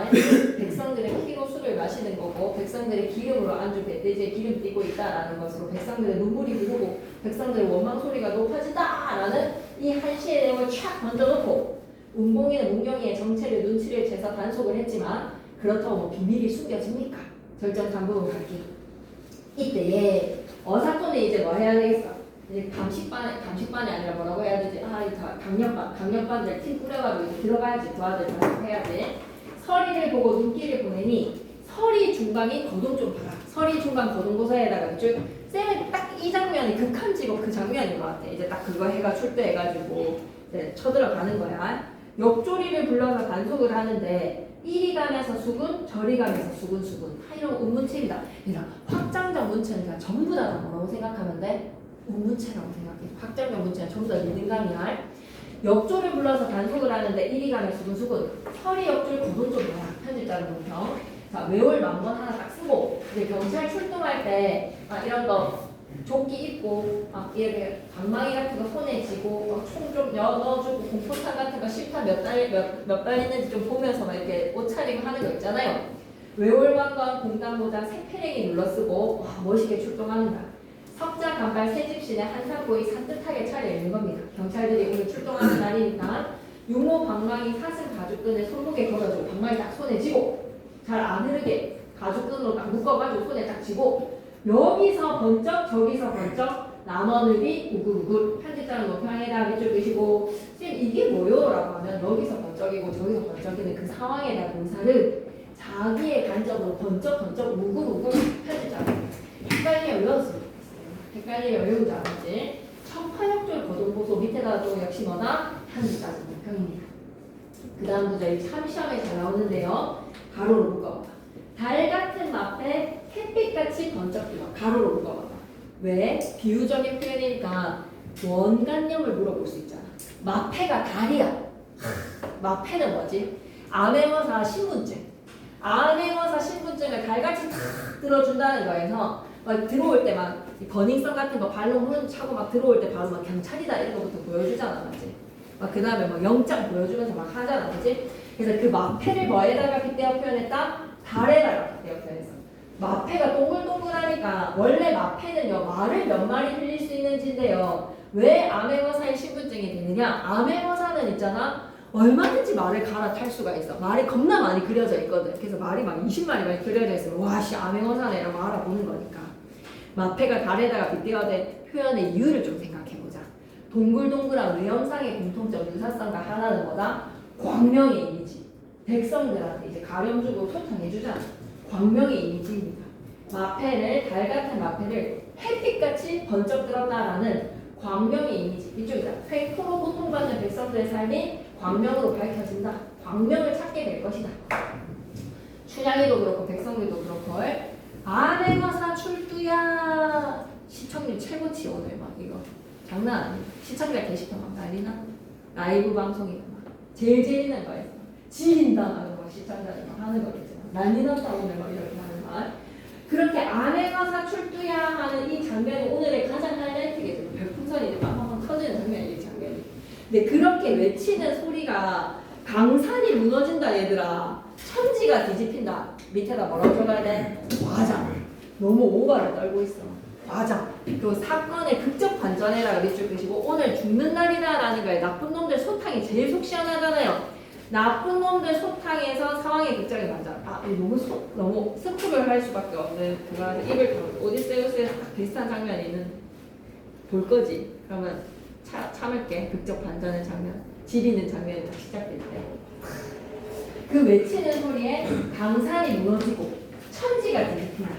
백성들의 피로 술을 마시는 거고 백성들의 기름으로 안주 배돼지에 기름 띠고 있다라는 것으로 백성들의 눈물이 흐르고 백성들의 원망 소리가 높아진다라는 이 한시의 내용을 촥 던져놓고 운봉이는 문경이의 정체를 눈치를 채서 단속을 했지만 그렇다고 뭐 비밀이 숨겨집니까? 절정 당부로 갈게요. 이때에 어사또는 이제 뭐 해야 되겠어? 이제 감식반이 아니라 뭐라고 해야 되지? 강력반들 팀 꾸려가지고 이제 들어가야지. 도와들 단속해야지. 서리를 보고 눈길을 보내니 서리 중간이 거동 좀 봐라. 서리 중간 거동고사에다가 쭉 쌤은 딱 이 장면이 극한 직업 그 장면인 것 같아. 이제 딱 그거 해가 출두해가지고 이제 쳐들어가는 거야. 옆조리를 불러서 단속을 하는데 이리 가면서 수군, 저리 가면서 수군. 이런 운문체입니다. 그러니까 확장적 문체는 그냥 전부 다 뭐라고 생각하면 돼? 운문체라고 생각해. 확장적 문체는 전부 다 리듬감이야. 역조를 불러서 단속을 하는데 이리 가면 수군. 서리 역줄 구분 좀 뭐야? 편집자로 공평. 자, 외울 만번 하나 딱 쓰고 이제 경찰 출동할 때 이런 거 조끼 입고 이렇게 방망이 같은 거 손에 쥐고 총 좀 넣어주고 공포탄 같은 거 실탄 몇 발 있는지 좀 보면서 막 이렇게 옷차림 하는 거 있잖아요. 외월관관 공단보다 새패랭이 눌러쓰고 멋있게 출동하는다. 석자 간발 새집신에 한산보이 산뜻하게 차려입는 겁니다. 경찰들이 오늘 출동하는 날이니까 유모 방망이 사슴 가죽끈을 손목에 걸어주고 방망이 딱 손에 쥐고 잘 안 흐르게 가죽끈으로 딱 묶어가지고 손에 딱 쥐고 여기서 번쩍 저기서 번쩍 남원읍이 우글우글 편집자는 높이에다 밑줄 그시고 쌤 이게 뭐요? 라고 하면 여기서 번쩍이고 저기서 번쩍이는 그 상황에 대한 동사를 자기의 관점으로 번쩍 우글우글 편집자는 헷갈리면 외웠으면 좋겠어요. 헷갈리면 외우지 않았지. 청파역줄 거동보소 밑에다 또 역시 뭐다? 편집자는 높이입니다. 그 다음 문제 참 시험에 잘 나오는데요. 가로로 묶어봐. 달 같은 마패 햇빛같이 번쩍 뜨거. 가로로 묶어봐. 왜? 비유적인 표현이니까 원관념을 물어볼 수 있잖아. 마패가 달이야. 마패는 뭐지? 암행어사 신분증. 암행어사 신분증을 달같이 탁 들어준다는 거에서 막 들어올 때 막 버닝썬 같은 거 발로 문 차고 막 들어올 때 바로 막 경찰이다 이런 거부터 보여주잖아, 맞지? 막 그 다음에 막 영장 보여주면서 막 하잖아, 맞지? 그래서 그 마패를 뭐에다가 빗대어 표현했다? 달에다가 빗대어 표현했어. 마패가 동글동글하니까 원래 마패는요 말을 몇 마리 흘릴 수 있는지인데요. 왜 암행어사의 신분증이 되느냐? 암행어사는 있잖아 얼마든지 말을 갈아탈 수가 있어. 말이 겁나 많이 그려져 있거든. 그래서 말이 막 20마리 많이 그려져 있으면 와씨 암행어사네 라고 알아보는 거니까. 마패가 달에다가 빗대어 된 표현의 이유를 좀 생각해보자. 동글동글한 외형상의 공통점 유사성과 하나는 뭐다? 광명의 이미지. 백성들한테 이제 가렴 주고 소탕해주잖아. 광명의 이미지입니다. 마패를 달 같은 마패를 햇빛같이 번쩍 들었다라는 광명의 이미지. 이쪽이다. 횡포로 고통받는 백성들의 삶이 광명으로 밝혀진다. 광명을 찾게 될 것이다. 춘향이도 그렇고 백성들도 그렇고 암행어사 출두야. 시청률 최고치 오늘 막 이거 장난 아니야. 시청자 게시판 막 난리나. 라이브 방송이고 막 제일 재밌는 거였어. 지린다는 거 시청자들이 막 하는 거겠지만 난리 났다 오늘 막 이렇게 하는 말. 그렇게 암행어사 출두야 하는 이 장면이 오늘의 가장 하이라이트겠죠. 별풍선이 막 터지는 장면이 이 장면이. 근데 그렇게 외치는 소리가 강산이 무너진다 얘들아. 천지가 뒤집힌다. 밑에다 뭐라고 적어야 돼? 과장. 너무 오바를 떨고 있어. 과장. 그 사건의 극적 반전해라가 밑줄 끄시고 오늘 죽는 날이다라는 거에 나쁜 놈들 소탕이 제일 속 시원하잖아요. 나쁜 놈들 소탕에서 상황의 극적이 반전. 너무 스쿠를 할 수밖에 없는 그거 입을 다물고 오디세우스에서 비슷한 장면이 볼 거지. 그러면 참을게. 극적 반전의 장면. 지리는 장면이 딱 시작될 때. 그 외치는 소리에 강산이 무너지고 천지가 뒤집힌다.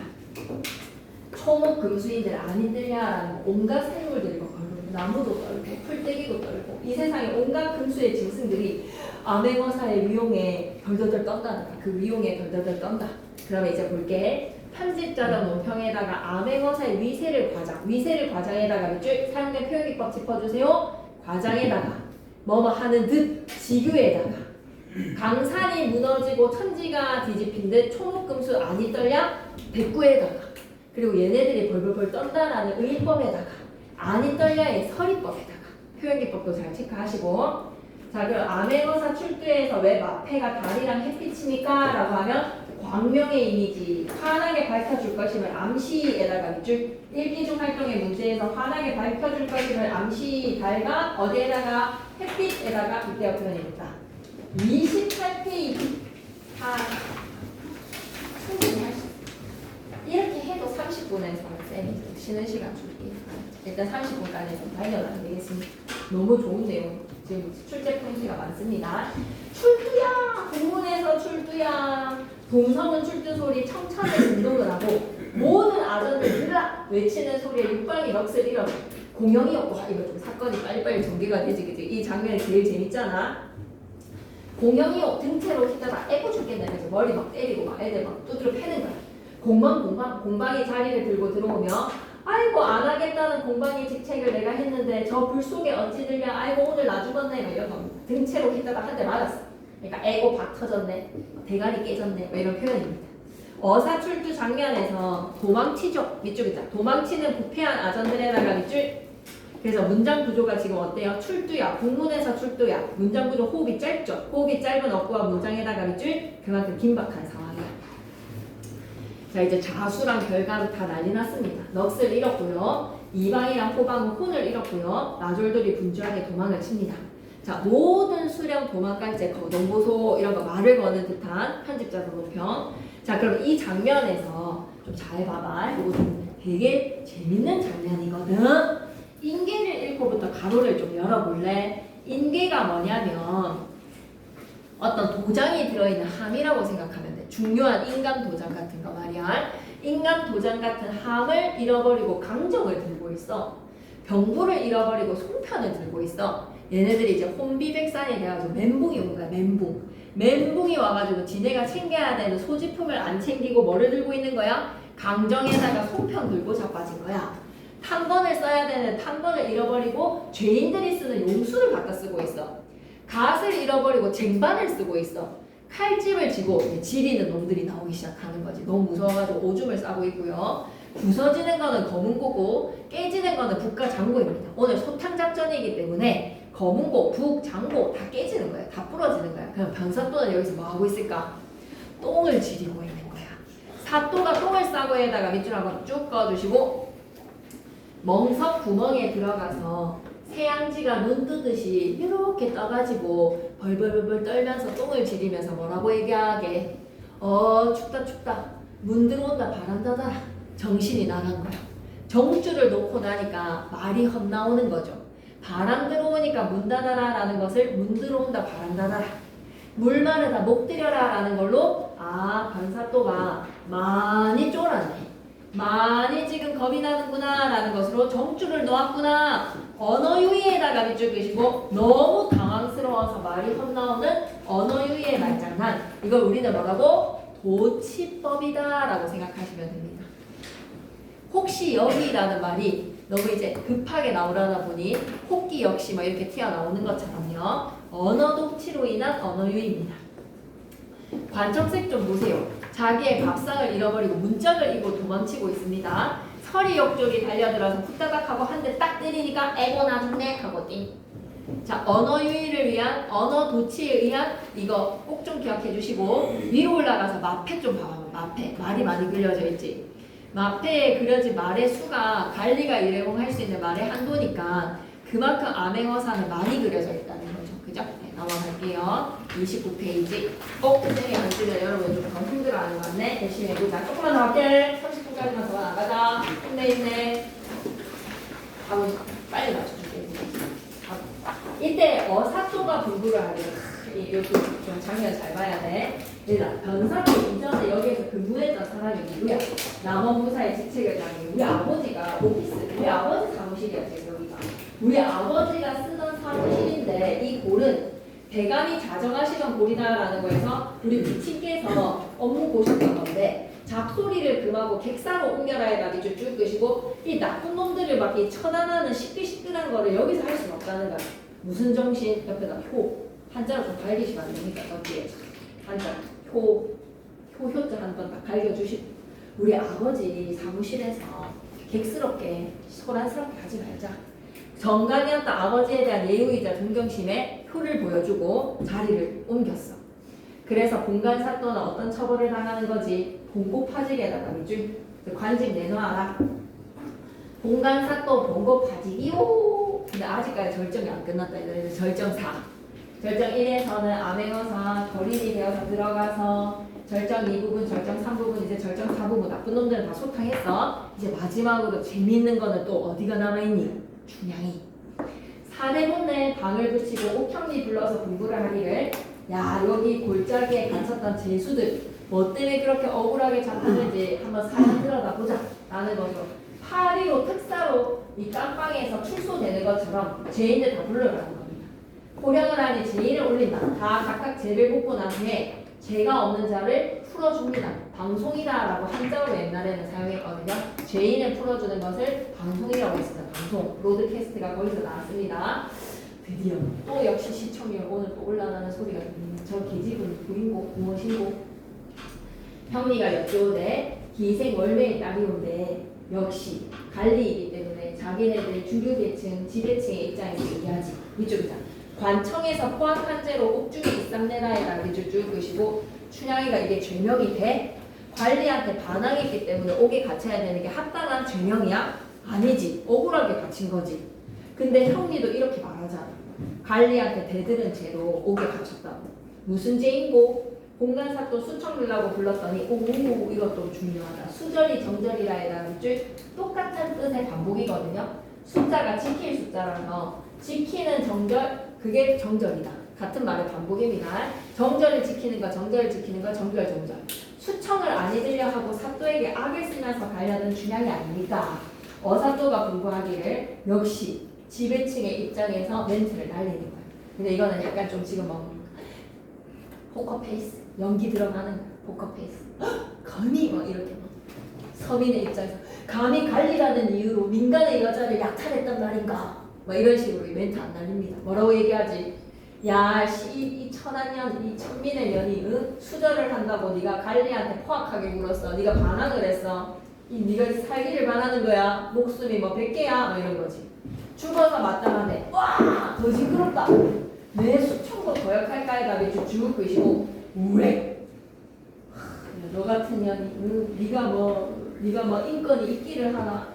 초목 금수인들 아니들냐라는 온갖 생물들이 막 걸고 나무도 떨고 풀떼기도 떨고 이 세상에 온갖 금수의 짐승들이 암행어사의 위용에 덜덜덜 떤다는 거야. 그 위용에 덜덜덜 떤다. 그러면 이제 볼게. 편집자적 논평에다가 암행어사의 위세를 과장에다가 밑줄 사용된 표현기법 짚어주세요. 과장에다가 뭐뭐 하는 듯 지교에다가 강산이 무너지고 천지가 뒤집힌 듯 초목금수 아니 떨냐 백구에다가 그리고 얘네들이 벌벌벌 떤다라는 의법에다가 아니 떨냐의 서리법에다가 표현기법도 잘 체크하시고. 자 그럼 암행어사 출두에서 왜 마패가 달이랑 햇빛입니까? 라고 하면 광명의 이미지 환하게 밝혀줄 것임을 암시에다가 밑줄 일기중 활동의 문제에서 환하게 밝혀줄 것임을 암시 달과 어디에다가 햇빛에다가 빗대어 표현입니다. 28페이지 다 충분히 할 수 있어요. 이렇게 해도 30분에서 쌤이 쉬는 시간 줄게요. 일단 30분까지 좀 달려나면 되겠습니다. 너무 좋은 내용. 지금 출제 품수가 많습니다. 출두야! 공문에서 출두야! 동성은 출두 소리 청천에 진동을 하고 모든 아전들 들라! 외치는 소리에 육방이 넋을 잃어 공영이었고 이거 좀 사건이 빨리빨리 전개가 되지 그치? 이 장면이 제일 재밌잖아. 공영이요 등채로 히다가 애고 죽겠다면서 머리 막 때리고 막 애들 막 두드려 패는 거야. 공방이 자리를 들고 들어오면 아이고 안 하겠다는 공방의 직책을 내가 했는데 저 불 속에 어찌 들냐 아이고 오늘 나 죽었네 막 이런 거 등채로 히다가 한 대 맞았어. 그러니까 애고 박 터졌네 대가리 깨졌네 뭐 이런 표현입니다. 어사출두 장면에서 도망치죠. 밑줄 있다. 도망치는 부패한 아전들에다가 밑줄. 그래서 문장 구조가 지금 어때요? 출두야. 국문에서 출두야. 문장 구조 호흡이 짧죠. 호흡이 짧은 어구와 문장에다가 밑줄. 그만큼 긴박한 상황이야. 자 이제 자수랑 결과로 다 난리 났습니다. 넋을 잃었고요. 이방이랑 호방은 혼을 잃었고요. 나졸들이 분주하게 도망을 칩니다. 자 모든 수령 도망갈제 거동보소 이런 거 말을 거는 듯한 편집자 도노편. 자 그럼 이 장면에서 좀 잘 봐봐. 이거 좀 되게 재밌는 장면이거든. 인계를 읽고부터 가로를 좀 열어볼래? 인계가 뭐냐면 어떤 도장이 들어있는 함이라고 생각하면 돼. 중요한 인감 도장 같은 거 말이야. 인감 도장 같은 함을 잃어버리고 강정을 들고 있어. 병부를 잃어버리고 송편을 들고 있어. 얘네들이 이제 혼비백산이 돼가지고 멘붕이 온 거야. 멘붕이 와가지고 지네가 챙겨야 되는 소지품을 안 챙기고 뭐를 들고 있는 거야? 강정에다가 송편 들고 자빠진 거야. 탄번을 써야 되는 탄번을 잃어버리고 죄인들이 쓰는 용수를 갖다 쓰고 있어. 갓을 잃어버리고 쟁반을 쓰고 있어. 칼집을 쥐고 지리는 놈들이 나오기 시작하는 거지. 너무 무서워가지고 오줌을 싸고 있고요. 부서지는 거는 검은고고 깨지는 거는 북과 장고입니다. 오늘 소탕작전이기 때문에 검은고, 북, 장고 다 깨지는 거야. 다 부러지는 거야. 그럼 변사또는 여기서 뭐 하고 있을까? 똥을 지리고 있는 거야. 사또가 똥을 싸고 에다가 밑줄 한번 쭉 꺼주시고 멍석 구멍에 들어가서 새양지가 눈 뜨듯이 이렇게 떠가지고 벌벌벌벌 떨면서 똥을 지리면서 뭐라고 얘기하게 춥다 문 들어온다 바람 닫아라 정신이 나간 거야. 정줄을 놓고 나니까 말이 헛나오는 거죠. 바람 들어오니까 문 닫아라 라는 것을 문 들어온다 바람 닫아라 물 마르다 목 들여라 라는 걸로 변사또가 많이 쫄았네. 많이 지금 겁이 나는구나 라는 것으로 정줄을 놓았구나. 언어유희에다가 밑줄 그시고 너무 당황스러워서 말이 헛나오는 언어유희의 말장난. 이걸 우리는 뭐라고? 도치법이다 라고 생각하시면 됩니다. 혹시 여기라는 말이 너무 이제 급하게 나오려다 보니 혹기 역시 뭐 이렇게 튀어나오는 것처럼요. 언어도치로 인한 언어유희입니다. 관청색 좀 보세요. 자기의 밥상을 잃어버리고 문짝을 잃고 도망치고 있습니다. 서리 옆쪽이 달려들어서 후다닥하고 한 대 딱 때리니까 에고 나중네 하고 띵. 자 언어 유희를 위한 언어 도치에 의한 이거 꼭 좀 기억해 주시고 위로 올라가서 마패 좀 봐봐. 마패 말이 많이 그려져 있지. 마패에 그려진 말의 수가 관리가 일회용 할 수 있는 말의 한도니까 그만큼 암행어사는 많이 그려져 있다는 거죠. 그죠? 네, 넘어갈게요. 29페이지. 선생님이 안 쓰면 여러분 좀 더 힘들어하는 것 같네. 열심히 해보자. 조금만 더 할게. 30분까지만 더 나가자. 힘내. 하고 빨리 맞춰줄게. 이때 사또가 분부를 하게. 이것도 좀 장면 잘 봐야 돼. 일단 변사또 이전에 여기에서 근무했던 사람이 누구야? 남원부사의 직책을 다닌 우리 아버지가 오피스, 우리 아버지 사무실이었지 여기가. 우리 아버지가 쓰던 사무실인데 이 골은 대감이 자정하시던 골이다라는 거에서 우리 부친께서 업무 보셨던 건데 잡소리를 금하고 객사로 옮겨라 해가 밑줄 쭉 끄시고 이 나쁜 놈들을 막 이 처단하는 시끌시끌한 거를 여기서 할 수는 없다는 거야. 무슨 정신? 옆에다 한자로 좀 갈기시면 안 됩니까? 어디에? 한자 효자 한 번 딱 갈겨주시고 우리 아버지 사무실에서 객스럽게 소란스럽게 하지 말자. 정강이었던 아버지에 대한 예우이자 존경심에 효를 보여주고 자리를 옮겼어. 그래서 공간사또는 어떤 처벌을 당하는 거지? 봉고파직에다가 밑줄 관직 내놔라. 공간사또 봉고파직이요. 근데 아직까지 절정이 안 끝났다. 이제 절정 4. 절정 1에서는 암행어사 거린이 되어서 들어가서 절정 2부분, 절정 3부분, 이제 절정 4부분 나쁜 놈들은 다 소탕했어. 이제 마지막으로 재미있는 거는 또 어디가 남아있니? 춘향이. 사대문에 방을 붙이고 옥형리 불러서 공부를 하기를 야 여기 골짜기에 갇혔던 죄수들 뭐 때문에 그렇게 억울하게 잡혔는지 한번 사연 들여다보자 라는 거죠. 파리로 특사로 이 깜빵에서 출소되는 것처럼 죄인들 다 불러라는 겁니다. 포령을 하니 제인을 올린다. 다 각각 제를 뽑고 난 후에 제가 없는 자를 풀어줍니다. 방송이다라고 한자로 옛날에는 사용했거든요. 죄인을 풀어주는 것을 방송이라고 했습니다. 방송. 로드캐스트가 거기서 나왔습니다. 드디어 또 역시 시청률 오늘 또 올라가는 소리가 들립니다. 저 계집은 부인고 무엇이고 형리가 여쭈오되 기생 월매의 딸이온데 역시 관리이기 때문에 자기네들 주류계층 지배층의 입장에서 얘기하지. 이쪽이다. 관청에서 포악한 죄로 옥중에 입삼내라에다 밑줄 줄 것이고 춘향이가 이게 죄명이 돼? 관리한테 반항했기 때문에 옥에 갇혀야 되는 게 합당한 죄명이야? 아니지. 억울하게 갇힌 거지. 근데 형리도 이렇게 말하잖아. 관리한테 대들은 죄로 옥에 갇혔다고. 무슨 죄인고? 공간삭도 수청들라고 불렀더니 오 이것도 중요하다. 수절이 정절이라 해라 밑줄 똑같은 뜻의 반복이거든요. 숫자가 지킬 숫자라서 지키는 정절 그게 정절이다. 같은 말의 반복입니다. 정절을 지키는 거, 정절을 지키는 거, 정절, 정절. 수청을 안 잊으려 하고 사또에게 악을 쓰면서 가려던 춘향이 아닙니까? 어사또가 불구하기를 역시 지배층의 입장에서 멘트를 날리는 거예요. 근데 이거는 약간 좀 지금 포커페이스, 연기 들어가는 포커페이스. 감히 막 이렇게 서민의 입장에서 감히 관리라는 이유로 민간의 여자를 약탈했단 말인가? 막 이런 식으로 멘트 안 날립니다. 뭐라고 얘기하지? 야, 이 천한년, 이 천민의 년이 수절을 한다고 네가 관리한테 포악하게 굴었어. 네가 반항을 했어. 네가 살기를 바라는 거야. 목숨이 뭐 100개야. 뭐 이런 거지. 죽어서 마땅하네. 와, 더 징그럽다. 내 수청도 거역할까에 답이 죽을 것이고 우래. 너 같은 년이 네가 뭐 인권이 있기를 하나.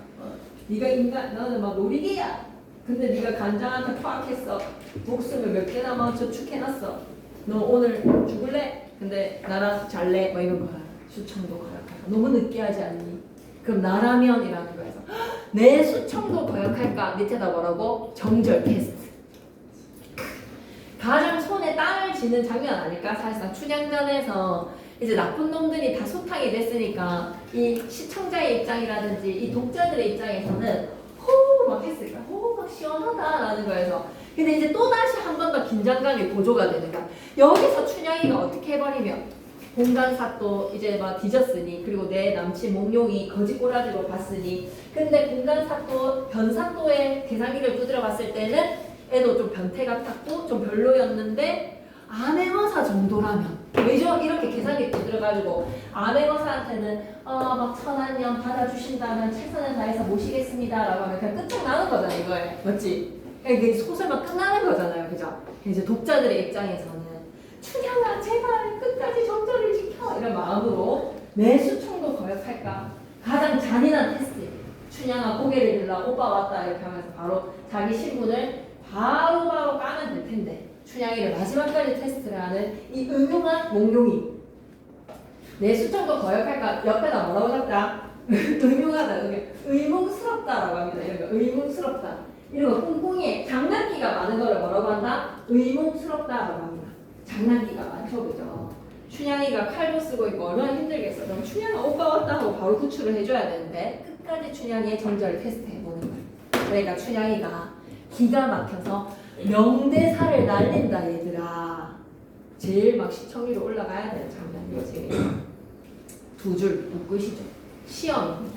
네가 인간, 너는 막 놀이개야. 근데 네가 간장한테 파악했어. 목숨을 몇 개나 막 저축해놨어. 너 오늘 죽을래? 근데 나랑 잘래? 뭐 이런 거야. 수청도 거역할까? 너무 느끼하지 않니? 그럼 나라면이라는 거에서 내 수청도 거역할까? 밑에다 뭐라고? 정절 캐스트. 가장 손에 땀을 쥐는 장면 아닐까? 사실상 춘향전에서 이제 나쁜 놈들이 다 소탕이 됐으니까 이 시청자의 입장이라든지 이 독자들의 입장에서는 호우 막 했을 거야. 호우 막 시원하다라는 거에서 근데 이제 또다시 한 번 더 긴장감이 고조가 되는 거야. 여기서 춘향이가 어떻게 해버리면 공간사또 이제 막 뒤졌으니 그리고 내 남친 몽룡이 거짓 꼬라지로 봤으니 근데 공간사또 변사또의 계산기를 두드려 봤을 때는 애도 좀 변태 같았고 좀 별로였는데 암행어사 정도라면 왜죠? 이렇게 계산기 두드려가지고 암행어사한테는 막 천한년 받아주신다면 최선을 다해서 모시겠습니다 라고 하면 그냥 끝장나는 거잖아 이거에 맞지? 이게 소설만 끝나는 거잖아요 그죠? 이제 독자들의 입장에서는 춘향아 제발 끝까지 정절을 지켜 이런 마음으로 내 수청도 거역할까? 가장 잔인한 테스트 춘향아 고개를 들라 오빠 왔다 이렇게 하면서 바로 자기 신분을 바로바로 까면 될 텐데 춘향이를 마지막까지 테스트를 하는 이 음흉한 몽룡이 내 수청도 거역할까? 옆에다 뭐라고 적자? 음흉하다, 의문스럽다라고 합니다. 이런 거 의문스럽다. 이런 거 꿍꿍이에 장난기가 많은 거를 뭐라고 한다? 의문스럽다라고 합니다. 장난기가 많죠, 그죠? 춘향이가 칼도 쓰고 있고 얼마나 힘들겠어. 그럼 춘향아 오빠 왔다 하고 바로 구출을 해줘야 되는데 끝까지 춘향이의 정절을 테스트해보는 거예요. 그러니까 춘향이가 기가 막혀서 명대사를 날린다 얘들아. 제일 막 시청률이 올라가야 되는 장면이에요. 제일 두 줄 묶으시죠. 시험입니다.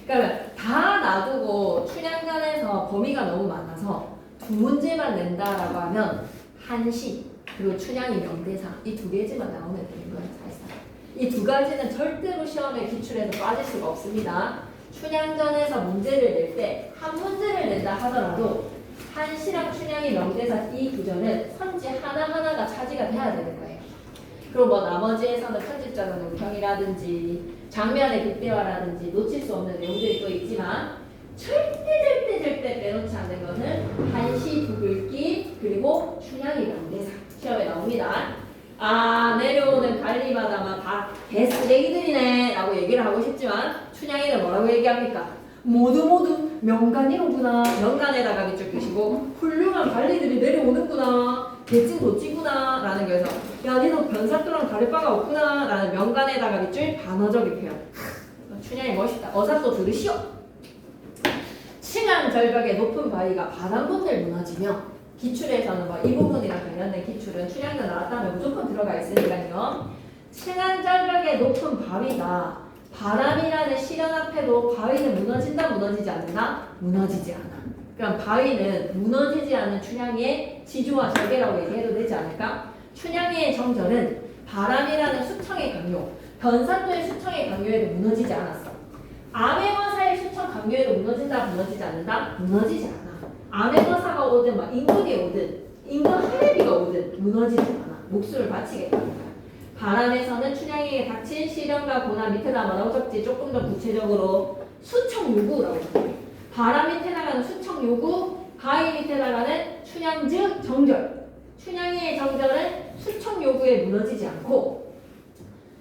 그러니까 다 놔두고 춘향전에서 범위가 너무 많아서 두 문제만 낸다라고 하면 한시 그리고 춘향이 명대사 이 두 개지만 나오면 되는 거예요. 사실상 이 두 가지는 절대로 시험에 기출해서 빠질 수가 없습니다. 춘향전에서 문제를 낼 때 한 문제를 낸다 하더라도 한시랑 춘향이 명대사 이 구절은 선지 하나하나가 차지가 돼야 되는 거예요. 그리고 뭐 나머지에서는 편집자는 논평이라든지 장면의 극대화라든지 놓칠 수 없는 내용들이 또 있지만 절대 빼놓지 않는 것은 한시 두글기 그리고 춘향이 명대사 시험에 나옵니다. 아 내려오는 관리마다 막 다 개쓰레기들이네 라고 얘기를 하고 싶지만 춘향이는 뭐라고 얘기합니까? 모두 명간이로구나. 명간에다가 밑줄 끄시고 훌륭한 관리들이 내려오는구나. 대칭 도치구나 라는 거에서 야 니도 변사또랑 다를 바가 없구나 라는 명간에다가 밑줄 반어적인 표현. 춘향이 멋있다. 어사또 들으시오. 칭한 절벽의 높은 바위가 바람분들 무너지며 기출에서는 뭐 이 부분이랑 관련된 기출은 춘향도 나왔다면 무조건 들어가 있으니까요. 층암절벽의 높은 바위가 바람이라는 시련 앞에도 바위는 무너진다 무너지지 않나? 무너지지 않아. 그럼 바위는 무너지지 않은 춘향의 지조와 절개라고 얘기해도 되지 않을까? 춘향의 정절은 바람이라는 수청의 강요, 변산도의 수청의 강요에도 무너지지 않았어. 암행어사의 수청 강요에도 무너진다 무너지지 않는다? 무너지지 않아. 암행어사가 오든 막 인근이 오든 인근 하레비가 오든 무너지지 않아. 목숨을 바치겠다. 바람에서는 춘향에게 닥친 시련과 고난 밑에다 뭐라고 적지? 조금 더 구체적으로 수청 요구라고 적지. 바람 밑에 나가는 수청 요구, 바위 밑에 나가는 춘향즈 정절. 춘향이의 정절은 수청 요구에 무너지지 않고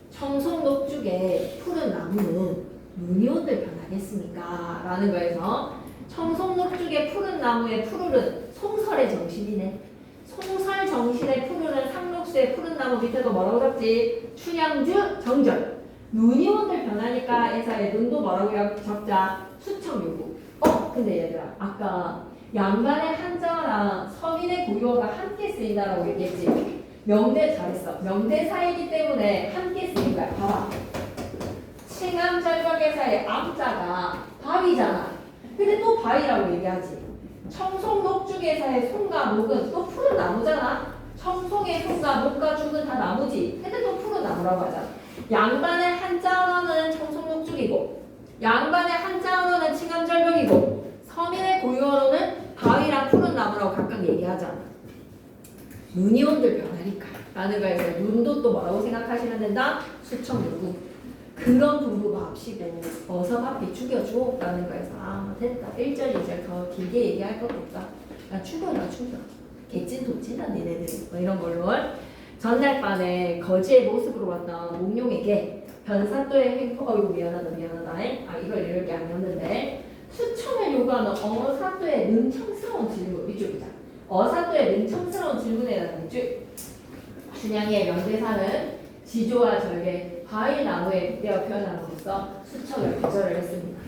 청송 녹죽의 푸른 나무는 눈이 온들 변하겠습니까? 라는 거에서 청송 녹죽의 푸른 나무의 푸르른 송설의 정신이네. 송설 정신의 푸르른 상록수의 푸른 나무 밑에도 뭐라고 적지? 춘향즈 정절. 눈이 온들 변하니까 에서의 눈도 뭐라고 적자? 수청 요구. 근데 얘들아 아까 양반의 한자랑 서민의 고유어가 함께 쓰인다라고 얘기했지. 명대 잘했어. 명대사이기 때문에 함께 쓰인 거야. 봐봐. 칭암절벽에서의 암자가 바위잖아. 근데 또 바위라고 얘기하지. 청송녹죽에서의 송과 목은 또 푸른 나무잖아. 청송의 송과 목과 죽은 다 나무지. 근데 또 푸른 나무라고 하잖아. 양반의 한자어는 청송녹죽이고 양반의 한자어는 칭암절벽이고 서민의 고유어로는 바위랑 푸른 나무라고 각각 얘기하잖아. 눈이 온들 변하니까 라는 거에서 눈도 또 뭐라고 생각하시면 된다? 수청요구. 그런 부부 합시고 어서 밥비 죽여줘 라는 거에서 됐다. 1절 2절 더 길게 얘기할 것도 없다. 나 죽여라 죽여. 개찐 도찐다 니네들이 뭐 이런 걸로. 전날 밤에 거지의 모습으로 왔던 몽룡에게 변사또의 횡포 이거 미안하다 이걸 이럴 게 아니었는데 수청을 요구하는 어사또의 능청스러운 질문 이쪽이자 어사또의 능청스러운 질문에 대한 춘향이의 명대사는 지조와 절개 바위나무에 빗대어 표현함으로써 수청을 거절을 했습니다.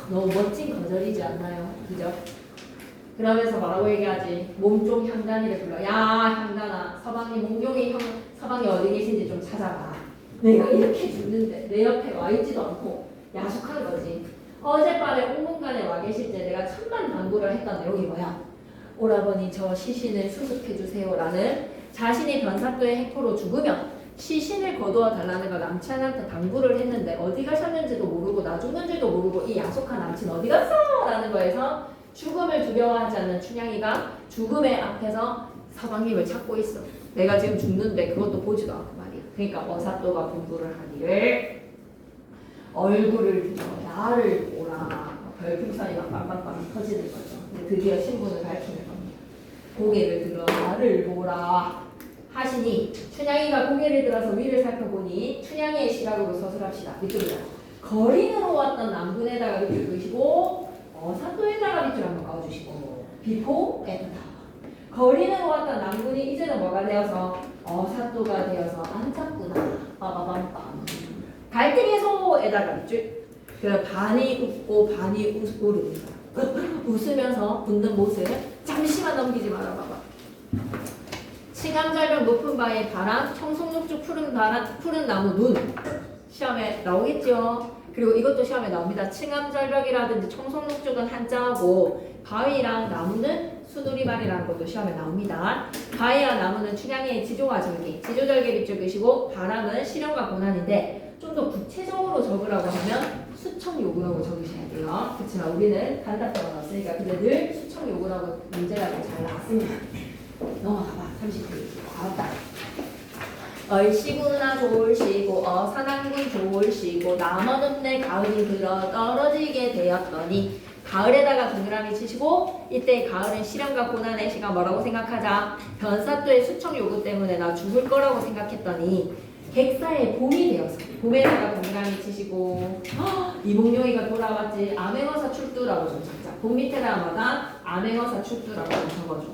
너무 멋진 거절이지 않나요? 그죠? 그러면서 뭐라고 얘기하지? 몸종 향단이를 불러. 야 향단아 서방이 몽룡이 서방이 어디 계신지 좀 찾아봐. 내가 이렇게 죽는데 내 옆에 와 있지도 않고 야속한 거지. 어젯밤에 옥문관에 와 계실 때 내가 천만 당부를 했던 내용이 뭐야? 오라버니 저 시신을 수습해주세요 라는 자신이 변사또의 해포로 죽으면 시신을 거두어 달라는 걸 남친한테 당부를 했는데 어디 가셨는지도 모르고 나 죽는지도 모르고 이 야속한 남친 어디 갔어? 라는 거에서 죽음을 두려워하지 않는 춘향이가 죽음의 앞에서 서방님을 찾고 있어. 내가 지금 죽는데 그것도 보지도 않고 말이야. 그러니까 어사또가 공부를 하기를 얼굴을 들어 나를 보라. 별풍선이 막 빵빵빵 터지는 거죠. 근데 드디어 신분을 밝히는 겁니다. 고개를 들어 나를 보라 하시니 춘향이가 고개를 들어서 위를 살펴보니 춘향이의 시각으로 서술합시다. 이쪽이다. 거린으로 왔던 남군에다가 밑줄 그으시고 어사또에다가 밑줄 한번 그어주시고 비포 애프터. 거린으로 왔던 남군이 이제는 뭐가 되어서 어사또가 되어서 앉았구나. 빠바밤밤. 갈등의소에다가 밑줄. 그 반이 웃고 반이 웃는 거야. 웃으면서 웃는 모습 잠시만 넘기지 말아 봐봐. 칭암절벽 높은 바의 바람, 청송녹죽 푸른 나무 눈 시험에 나오겠죠. 그리고 이것도 시험에 나옵니다. 칭암절벽이라든지 청송녹죽은 한자하고 바위랑 나무는 수두리발이라는 것도 시험에 나옵니다. 바위와 나무는 춘향이의 지조와 절개, 지조절개 밑줄 그시고 바람은 시련과 고난인데 좀 더 구체적으로 적으라고 하면 수청 요구라고 적으셔야 돼요. 그렇지만 우리는 단답형을 넣었으니까 근데 늘 수청 요구라고 문제가 잘 나왔습니다. 넘어가봐. 30페이지. 알았다. 얼씨구나 좋을시고 어산한군 좋을시고 남원읍내 가을이 들어 떨어지게 되었더니 가을에다가 동그라미 치시고 이때 가을은 시련과 고난의 시간 뭐라고 생각하자. 변사또의 수청 요구 때문에 나 죽을 거라고 생각했더니 객사의 봄이 되어서 봄에다가 동그라미 치시고 이몽룡이가 돌아왔지. 암행어사 출두라고 좀 적자. 봄 밑에다가 암행어사 출두라고 좀 적어줘.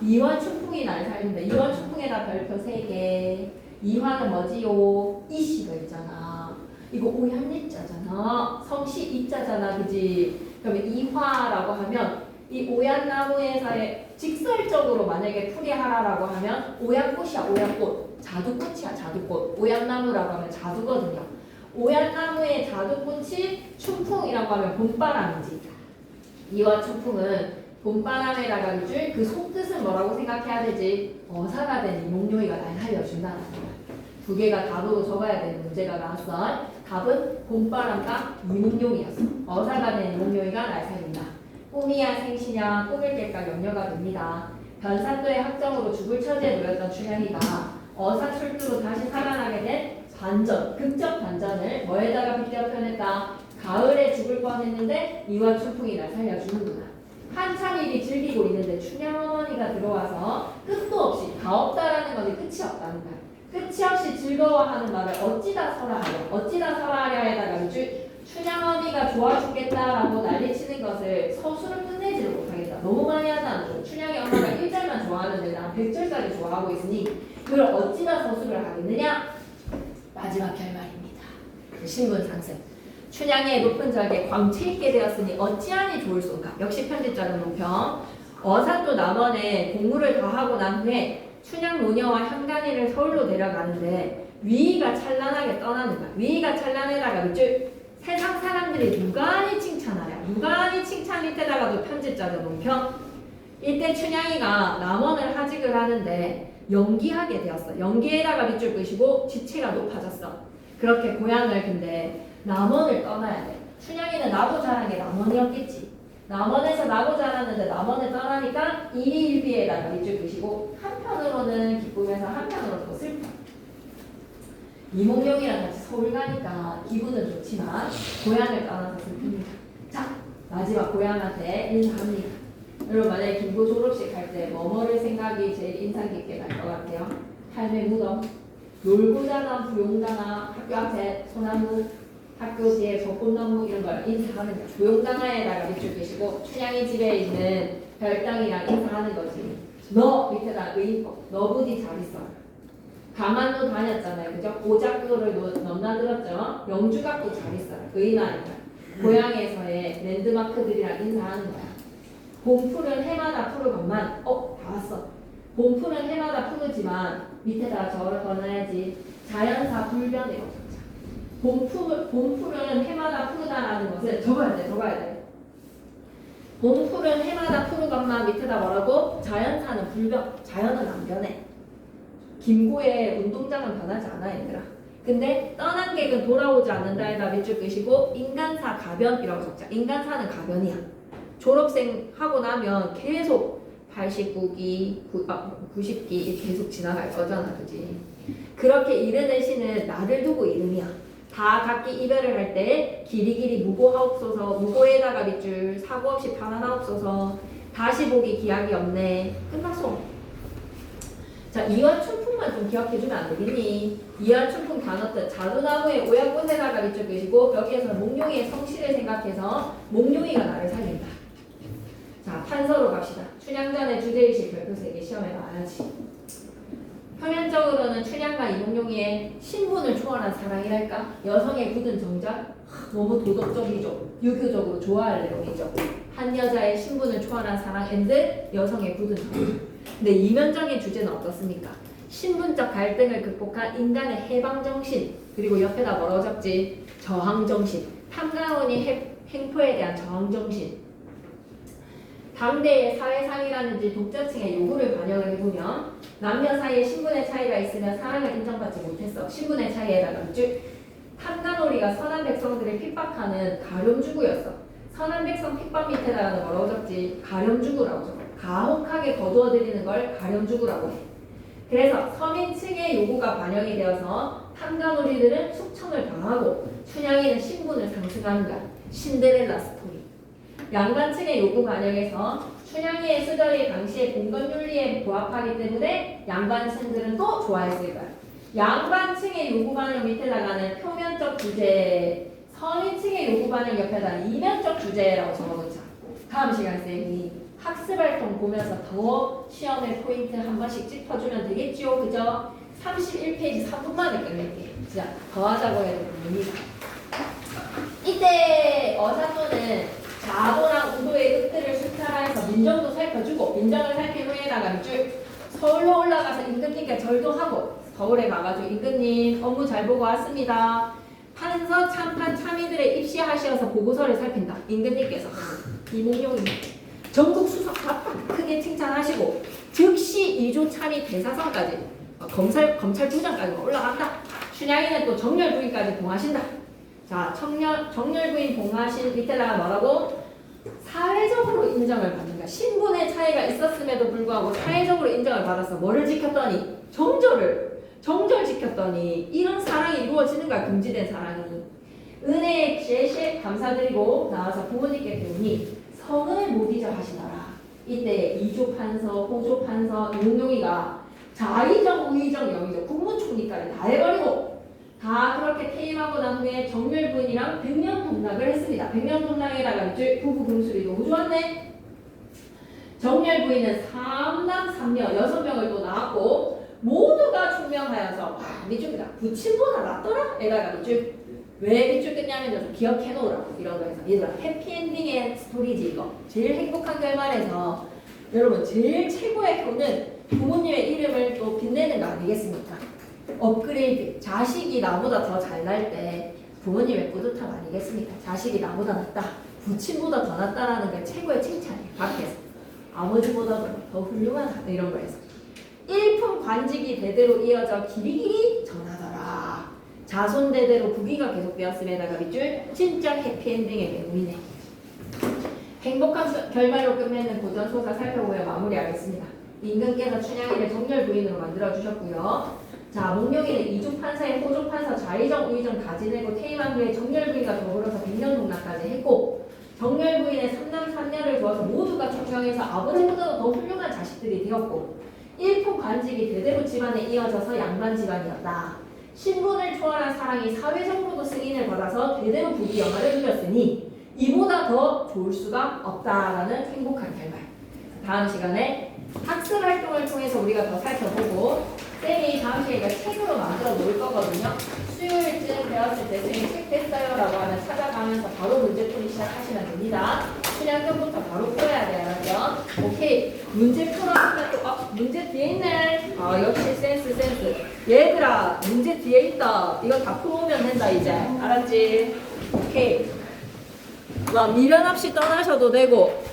이환 춘풍이 날 살린다. 이환 춘풍에다 별표 3개. 이환은 뭐지요? 이씨가 있잖아. 이거 오한리자잖아. 성씨 이자잖아. 그지? 그러면 이화라고 하면 이 오얏나무에서의 직설적으로 만약에 풀이하라라고 하면 오얏꽃이야, 오얏꽃. 자두꽃이야, 자두꽃. 오얏나무라고 하면 자두거든요. 오얏나무의 자두꽃이 춘풍이라고 하면 봄바람이지. 이와 춘풍은 봄바람에다가 밑줄 그 속뜻은 뭐라고 생각해야 되지? 어사가 된 이몽룡이가 날 살려준다는 거야. 두 개가 답으로 적어야 되는 문제가 나왔어. 답은 봄바람과 이몽룡이었어. 어사가 된 이몽룡이가 날 살린다. 꿈이야 생시냐 꿈을 깰까 염려가 됩니다. 변산도의 학정으로 죽을 처지에 놓였던 춘향이가 어사 출두로 다시 살아나게 된 반전, 극적 반전을 뭐에다가 빗대어 표현했다. 가을에 죽을 뻔했는데 이와 춘풍이 날 살려주는구나. 한참 일이 즐기고 있는데 춘향 어머니가 들어와서 끝도 없이 다 없다라는 것이 끝이 없다는 거야. 끝이 없이 즐거워하는 말을 어찌다 설하하려, 어찌다 설하하려에다가 춘향 어머니가 좋아 죽겠다라고 난리치는 것을 서술을 끝내지를 못하겠다. 너무 많이 하잖아. 춘향이 엄마가 1절만 좋아하는데 난 100절까지 좋아하고 있으니 그걸 어찌다 서술을 하겠느냐? 마지막 결말입니다. 신분상승. 춘향의 높은 절개 광채 있게 되었으니 어찌하니 좋을소인가. 역시 편집자는 논평. 어사또 남원에 공무를 다 하고 난 후에 춘향 노녀와 향단이를 서울로 데려가는데 위희가 찬란하게 떠나는 거야. 위희가 찬란해다가 밑줄 세상 사람들이 누가니 칭찬하랴. 누가니 칭찬 밑에다가도 편집자는 논평. 이때 춘향이가 남원을 하직을 하는데 연기하게 되었어. 연기에다가 밑줄 끄시고 지체가 높아졌어. 그렇게 고향을 근데 남원을 떠나야 돼. 춘향이는 나고 자란 게 남원이었겠지. 남원에서 나고 자랐는데 남원을 떠나니까 이일비에다가 밑줄 끄시고 한편으로는 기쁨에서 한편으로는 또 슬픔. 이몽룡이랑 같이 서울 가니까 기분은 좋지만 고향을 떠나서 슬픕니다. 자, 마지막 고향한테 인사합니다. 여러분 만약에 김고 졸업식 할 때 뭐뭐를 생각이 제일 인상 깊게 날 것 같아요? 할매 무덤, 놀고자나 부용당아, 학교 앞에 소나무, 학교 뒤에 벚꽃나무 이런 걸 인사하는 거야. 부용당아에다가 밑줄 끄시고 춘향이 집에 있는 별당이랑 인사하는 거지. 너 밑에다 의인법, 너 부디 잘 있어. 강안도 다녔잖아요, 그죠? 오작교를 넘나들었죠. 영주각도 잘 있어요. 의인아니까 고향에서의 랜드마크들이랑 인사하는 거야. 봄풀은 해마다 푸르건만 다 왔어. 봄풀은 해마다 푸르지만 밑에다 저를 걸어야지. 자연사 불변의 어쩌자. 봄풀은 해마다 푸르다라는 것을 적어야 돼. 봄풀은 해마다 푸르건만 밑에다 뭐라고? 자연사는 불변. 자연은 안 변해. 김고의 운동장은 변하지 않아 얘들아. 근데 떠난 객은 돌아오지 않는다에다 밑줄 끄시고 인간사 가변이라고 적자. 인간사는 가변이야. 졸업생 하고 나면 계속 89기, 90기 이렇게 계속 지나갈 거잖아, 그지? 그렇게 이르내시는 나를 두고 이름이야. 다 각기 이별을 할 때 길이길이 무고하옵소서. 무고에다가 밑줄 사고 없이 편안하옵소서. 다시 보기 기약이 없네. 끝났어. 자, 이완춘풍만 좀 기억해주면 안 되겠니? 이완춘풍 단어 뜻 자두나무의 오약꽃에다가 밑줄 끄시고 여기에서는 몽룡이의 성실을 생각해서 몽룡이가 나를 살린다. 자, 판서로 갑시다. 춘향전의 주제의식 별표 3개 시험에 나와야지. 표면적으로는 춘향과 이몽룡이의 신분을 초월한 사랑이랄까? 여성의 굳은 정작? 너무 도덕적이죠. 유교적으로 좋아할 내용이죠. 한 여자의 신분을 초월한 사랑 앤드 여성의 굳은 정작. 근데 이면적인 주제는 어떻습니까? 신분적 갈등을 극복한 인간의 해방정신, 그리고 옆에다 뭐라고 적지? 저항정신. 탐가원이 행포에 대한 저항정신. 당대의 사회상이라든지 독자층의 요구를 반영을 해보면 남녀 사이에 신분의 차이가 있으면 사랑을 인정받지 못했어. 신분의 차이에다가 즉 탐가놀이가 선한 백성들을 핍박하는 가렴주구였어. 선한 백성 핍박 밑에다가는 뭐라고 적지? 가렴주구라고 적어. 가혹하게 거두어들이는 걸 가렴주구라고 해. 그래서 서민층의 요구가 반영이 되어서 탐가놀이들은 숙청을 당하고 춘향이는 신분을 상승하는 거야. 신데렐라 스토리. 양반층의 요구 반영에서 춘향이의 수절이 당시의 공건윤리에 부합하기 때문에 양반층들은 또 좋아했을 거야. 양반층의 요구 반영 밑에다가는 표면적 주제, 서민층의 요구 반영 옆에다 이면적 주제라고 적어놓자. 다음 시간 쌤이 학습활동 보면서 더 시험의 포인트 한 번씩 짚어주면 되겠죠, 그죠? 31페이지 3분 만에 끝낼게. 진짜 더 하자고 해도 됩니다. 이때 어사또는 자도랑 우도의 흑들을 수탈하여서 진정도 살펴주고 민정을 살핀 후에다가 밑줄 서울로 올라가서 임금님께 절도 하고 서울에 가가지고 임금님 업무 잘 보고 왔습니다. 판서 참판 참의들의 입시하시어서 보고서를 살핀다. 임금님께서 이몽룡이 전국 수석 다 크게 칭찬하시고 즉시 2조 참의 대사선까지 검찰부장까지 올라간다. 춘향이는 또 정렬부인까지 봉하신다. 자, 정렬부인 봉하신 밑에다가 뭐라고? 사회적으로 인정을 받는다. 신분의 차이가 있었음에도 불구하고 사회적으로 인정을 받아서 뭐를 지켰더니? 정절 지켰더니 이런 사랑이 이루어지는 거야. 금지된 사랑이. 은혜에 제시 감사드리고 나와서 부모님께 배우니 성을 못 잊어 하시더라. 이때 이조 판서, 호조 판서, 용용이가 자의정, 우의정, 영의정, 국무총리까지 다 해버리고 다 그렇게 퇴임하고 난 후에 정렬부인이랑 백년동락을 했습니다. 백년동락에다가 이제 부부 금술이 너무 좋았네. 정렬부인은 3남 3녀 6명을 또 낳았고 모두가 충명하여서 밑줄이다. 부친보다 낫더라? 에다가 밑줄 왜 밑줄 끝냐면 좀 기억해 놓으라고 이런 거에서 얘들아 해피엔딩의 스토리지 이거 제일 행복한 결말에서 여러분 제일 최고의 효는 부모님의 이름을 또 빛내는 거 아니겠습니까? 업그레이드 자식이 나보다 더 잘날 때 부모님의 뿌듯함 아니겠습니까? 자식이 나보다 낫다 부친보다 더 낫다라는 게 최고의 칭찬이에요. 밖에서 아버지보다도 더 훌륭하다 이런 거에서 일품 관직이 대대로 이어져 길이길이 전하더라. 자손대대로 부귀가 계속되었음에다가 밑줄 진짜 해피엔딩의 배우이네. 행복한 결말로 끝맺는 고전소사 살펴보며 마무리하겠습니다. 임금께서 춘향이를 정렬부인으로 만들어주셨고요. 자, 몽룡이는 이조판사의 호조판사 좌의정 우의정 다 지내고 퇴임한 후에 정렬부인과 더불어서 백년동락까지 했고 정렬부인의 3남 3녀를 두어서 모두가 총명해서 아버지보다도 더 훌륭한 자식들이 되었고 일품 관직이 대대로 집안에 이어져서 양반 집안이었다. 신분을 초월한 사랑이 사회적으로도 승인을 받아서 대대로 부귀 영화를 누렸으니 이보다 더 좋을 수가 없다라는 행복한 결말. 다음 시간에 학습 활동을 통해서 우리가 더 살펴보고 쌤이 다음 시간에 이거 책으로 만들어 놓을 거거든요. 수요일쯤 배웠을 때 쌤이 책 됐어요 라고 하면 찾아가면서 바로 문제풀이 시작하시면 됩니다. 춘향전부터 바로 풀어야 돼요. 알았죠? 오케이. 문제 풀어보면 또 문제 뒤에 있네. 역시 센스. 얘들아 문제 뒤에 있다. 이거 다 풀어오면 된다 이제. 알았지? 오케이. 미련 없이 떠나셔도 되고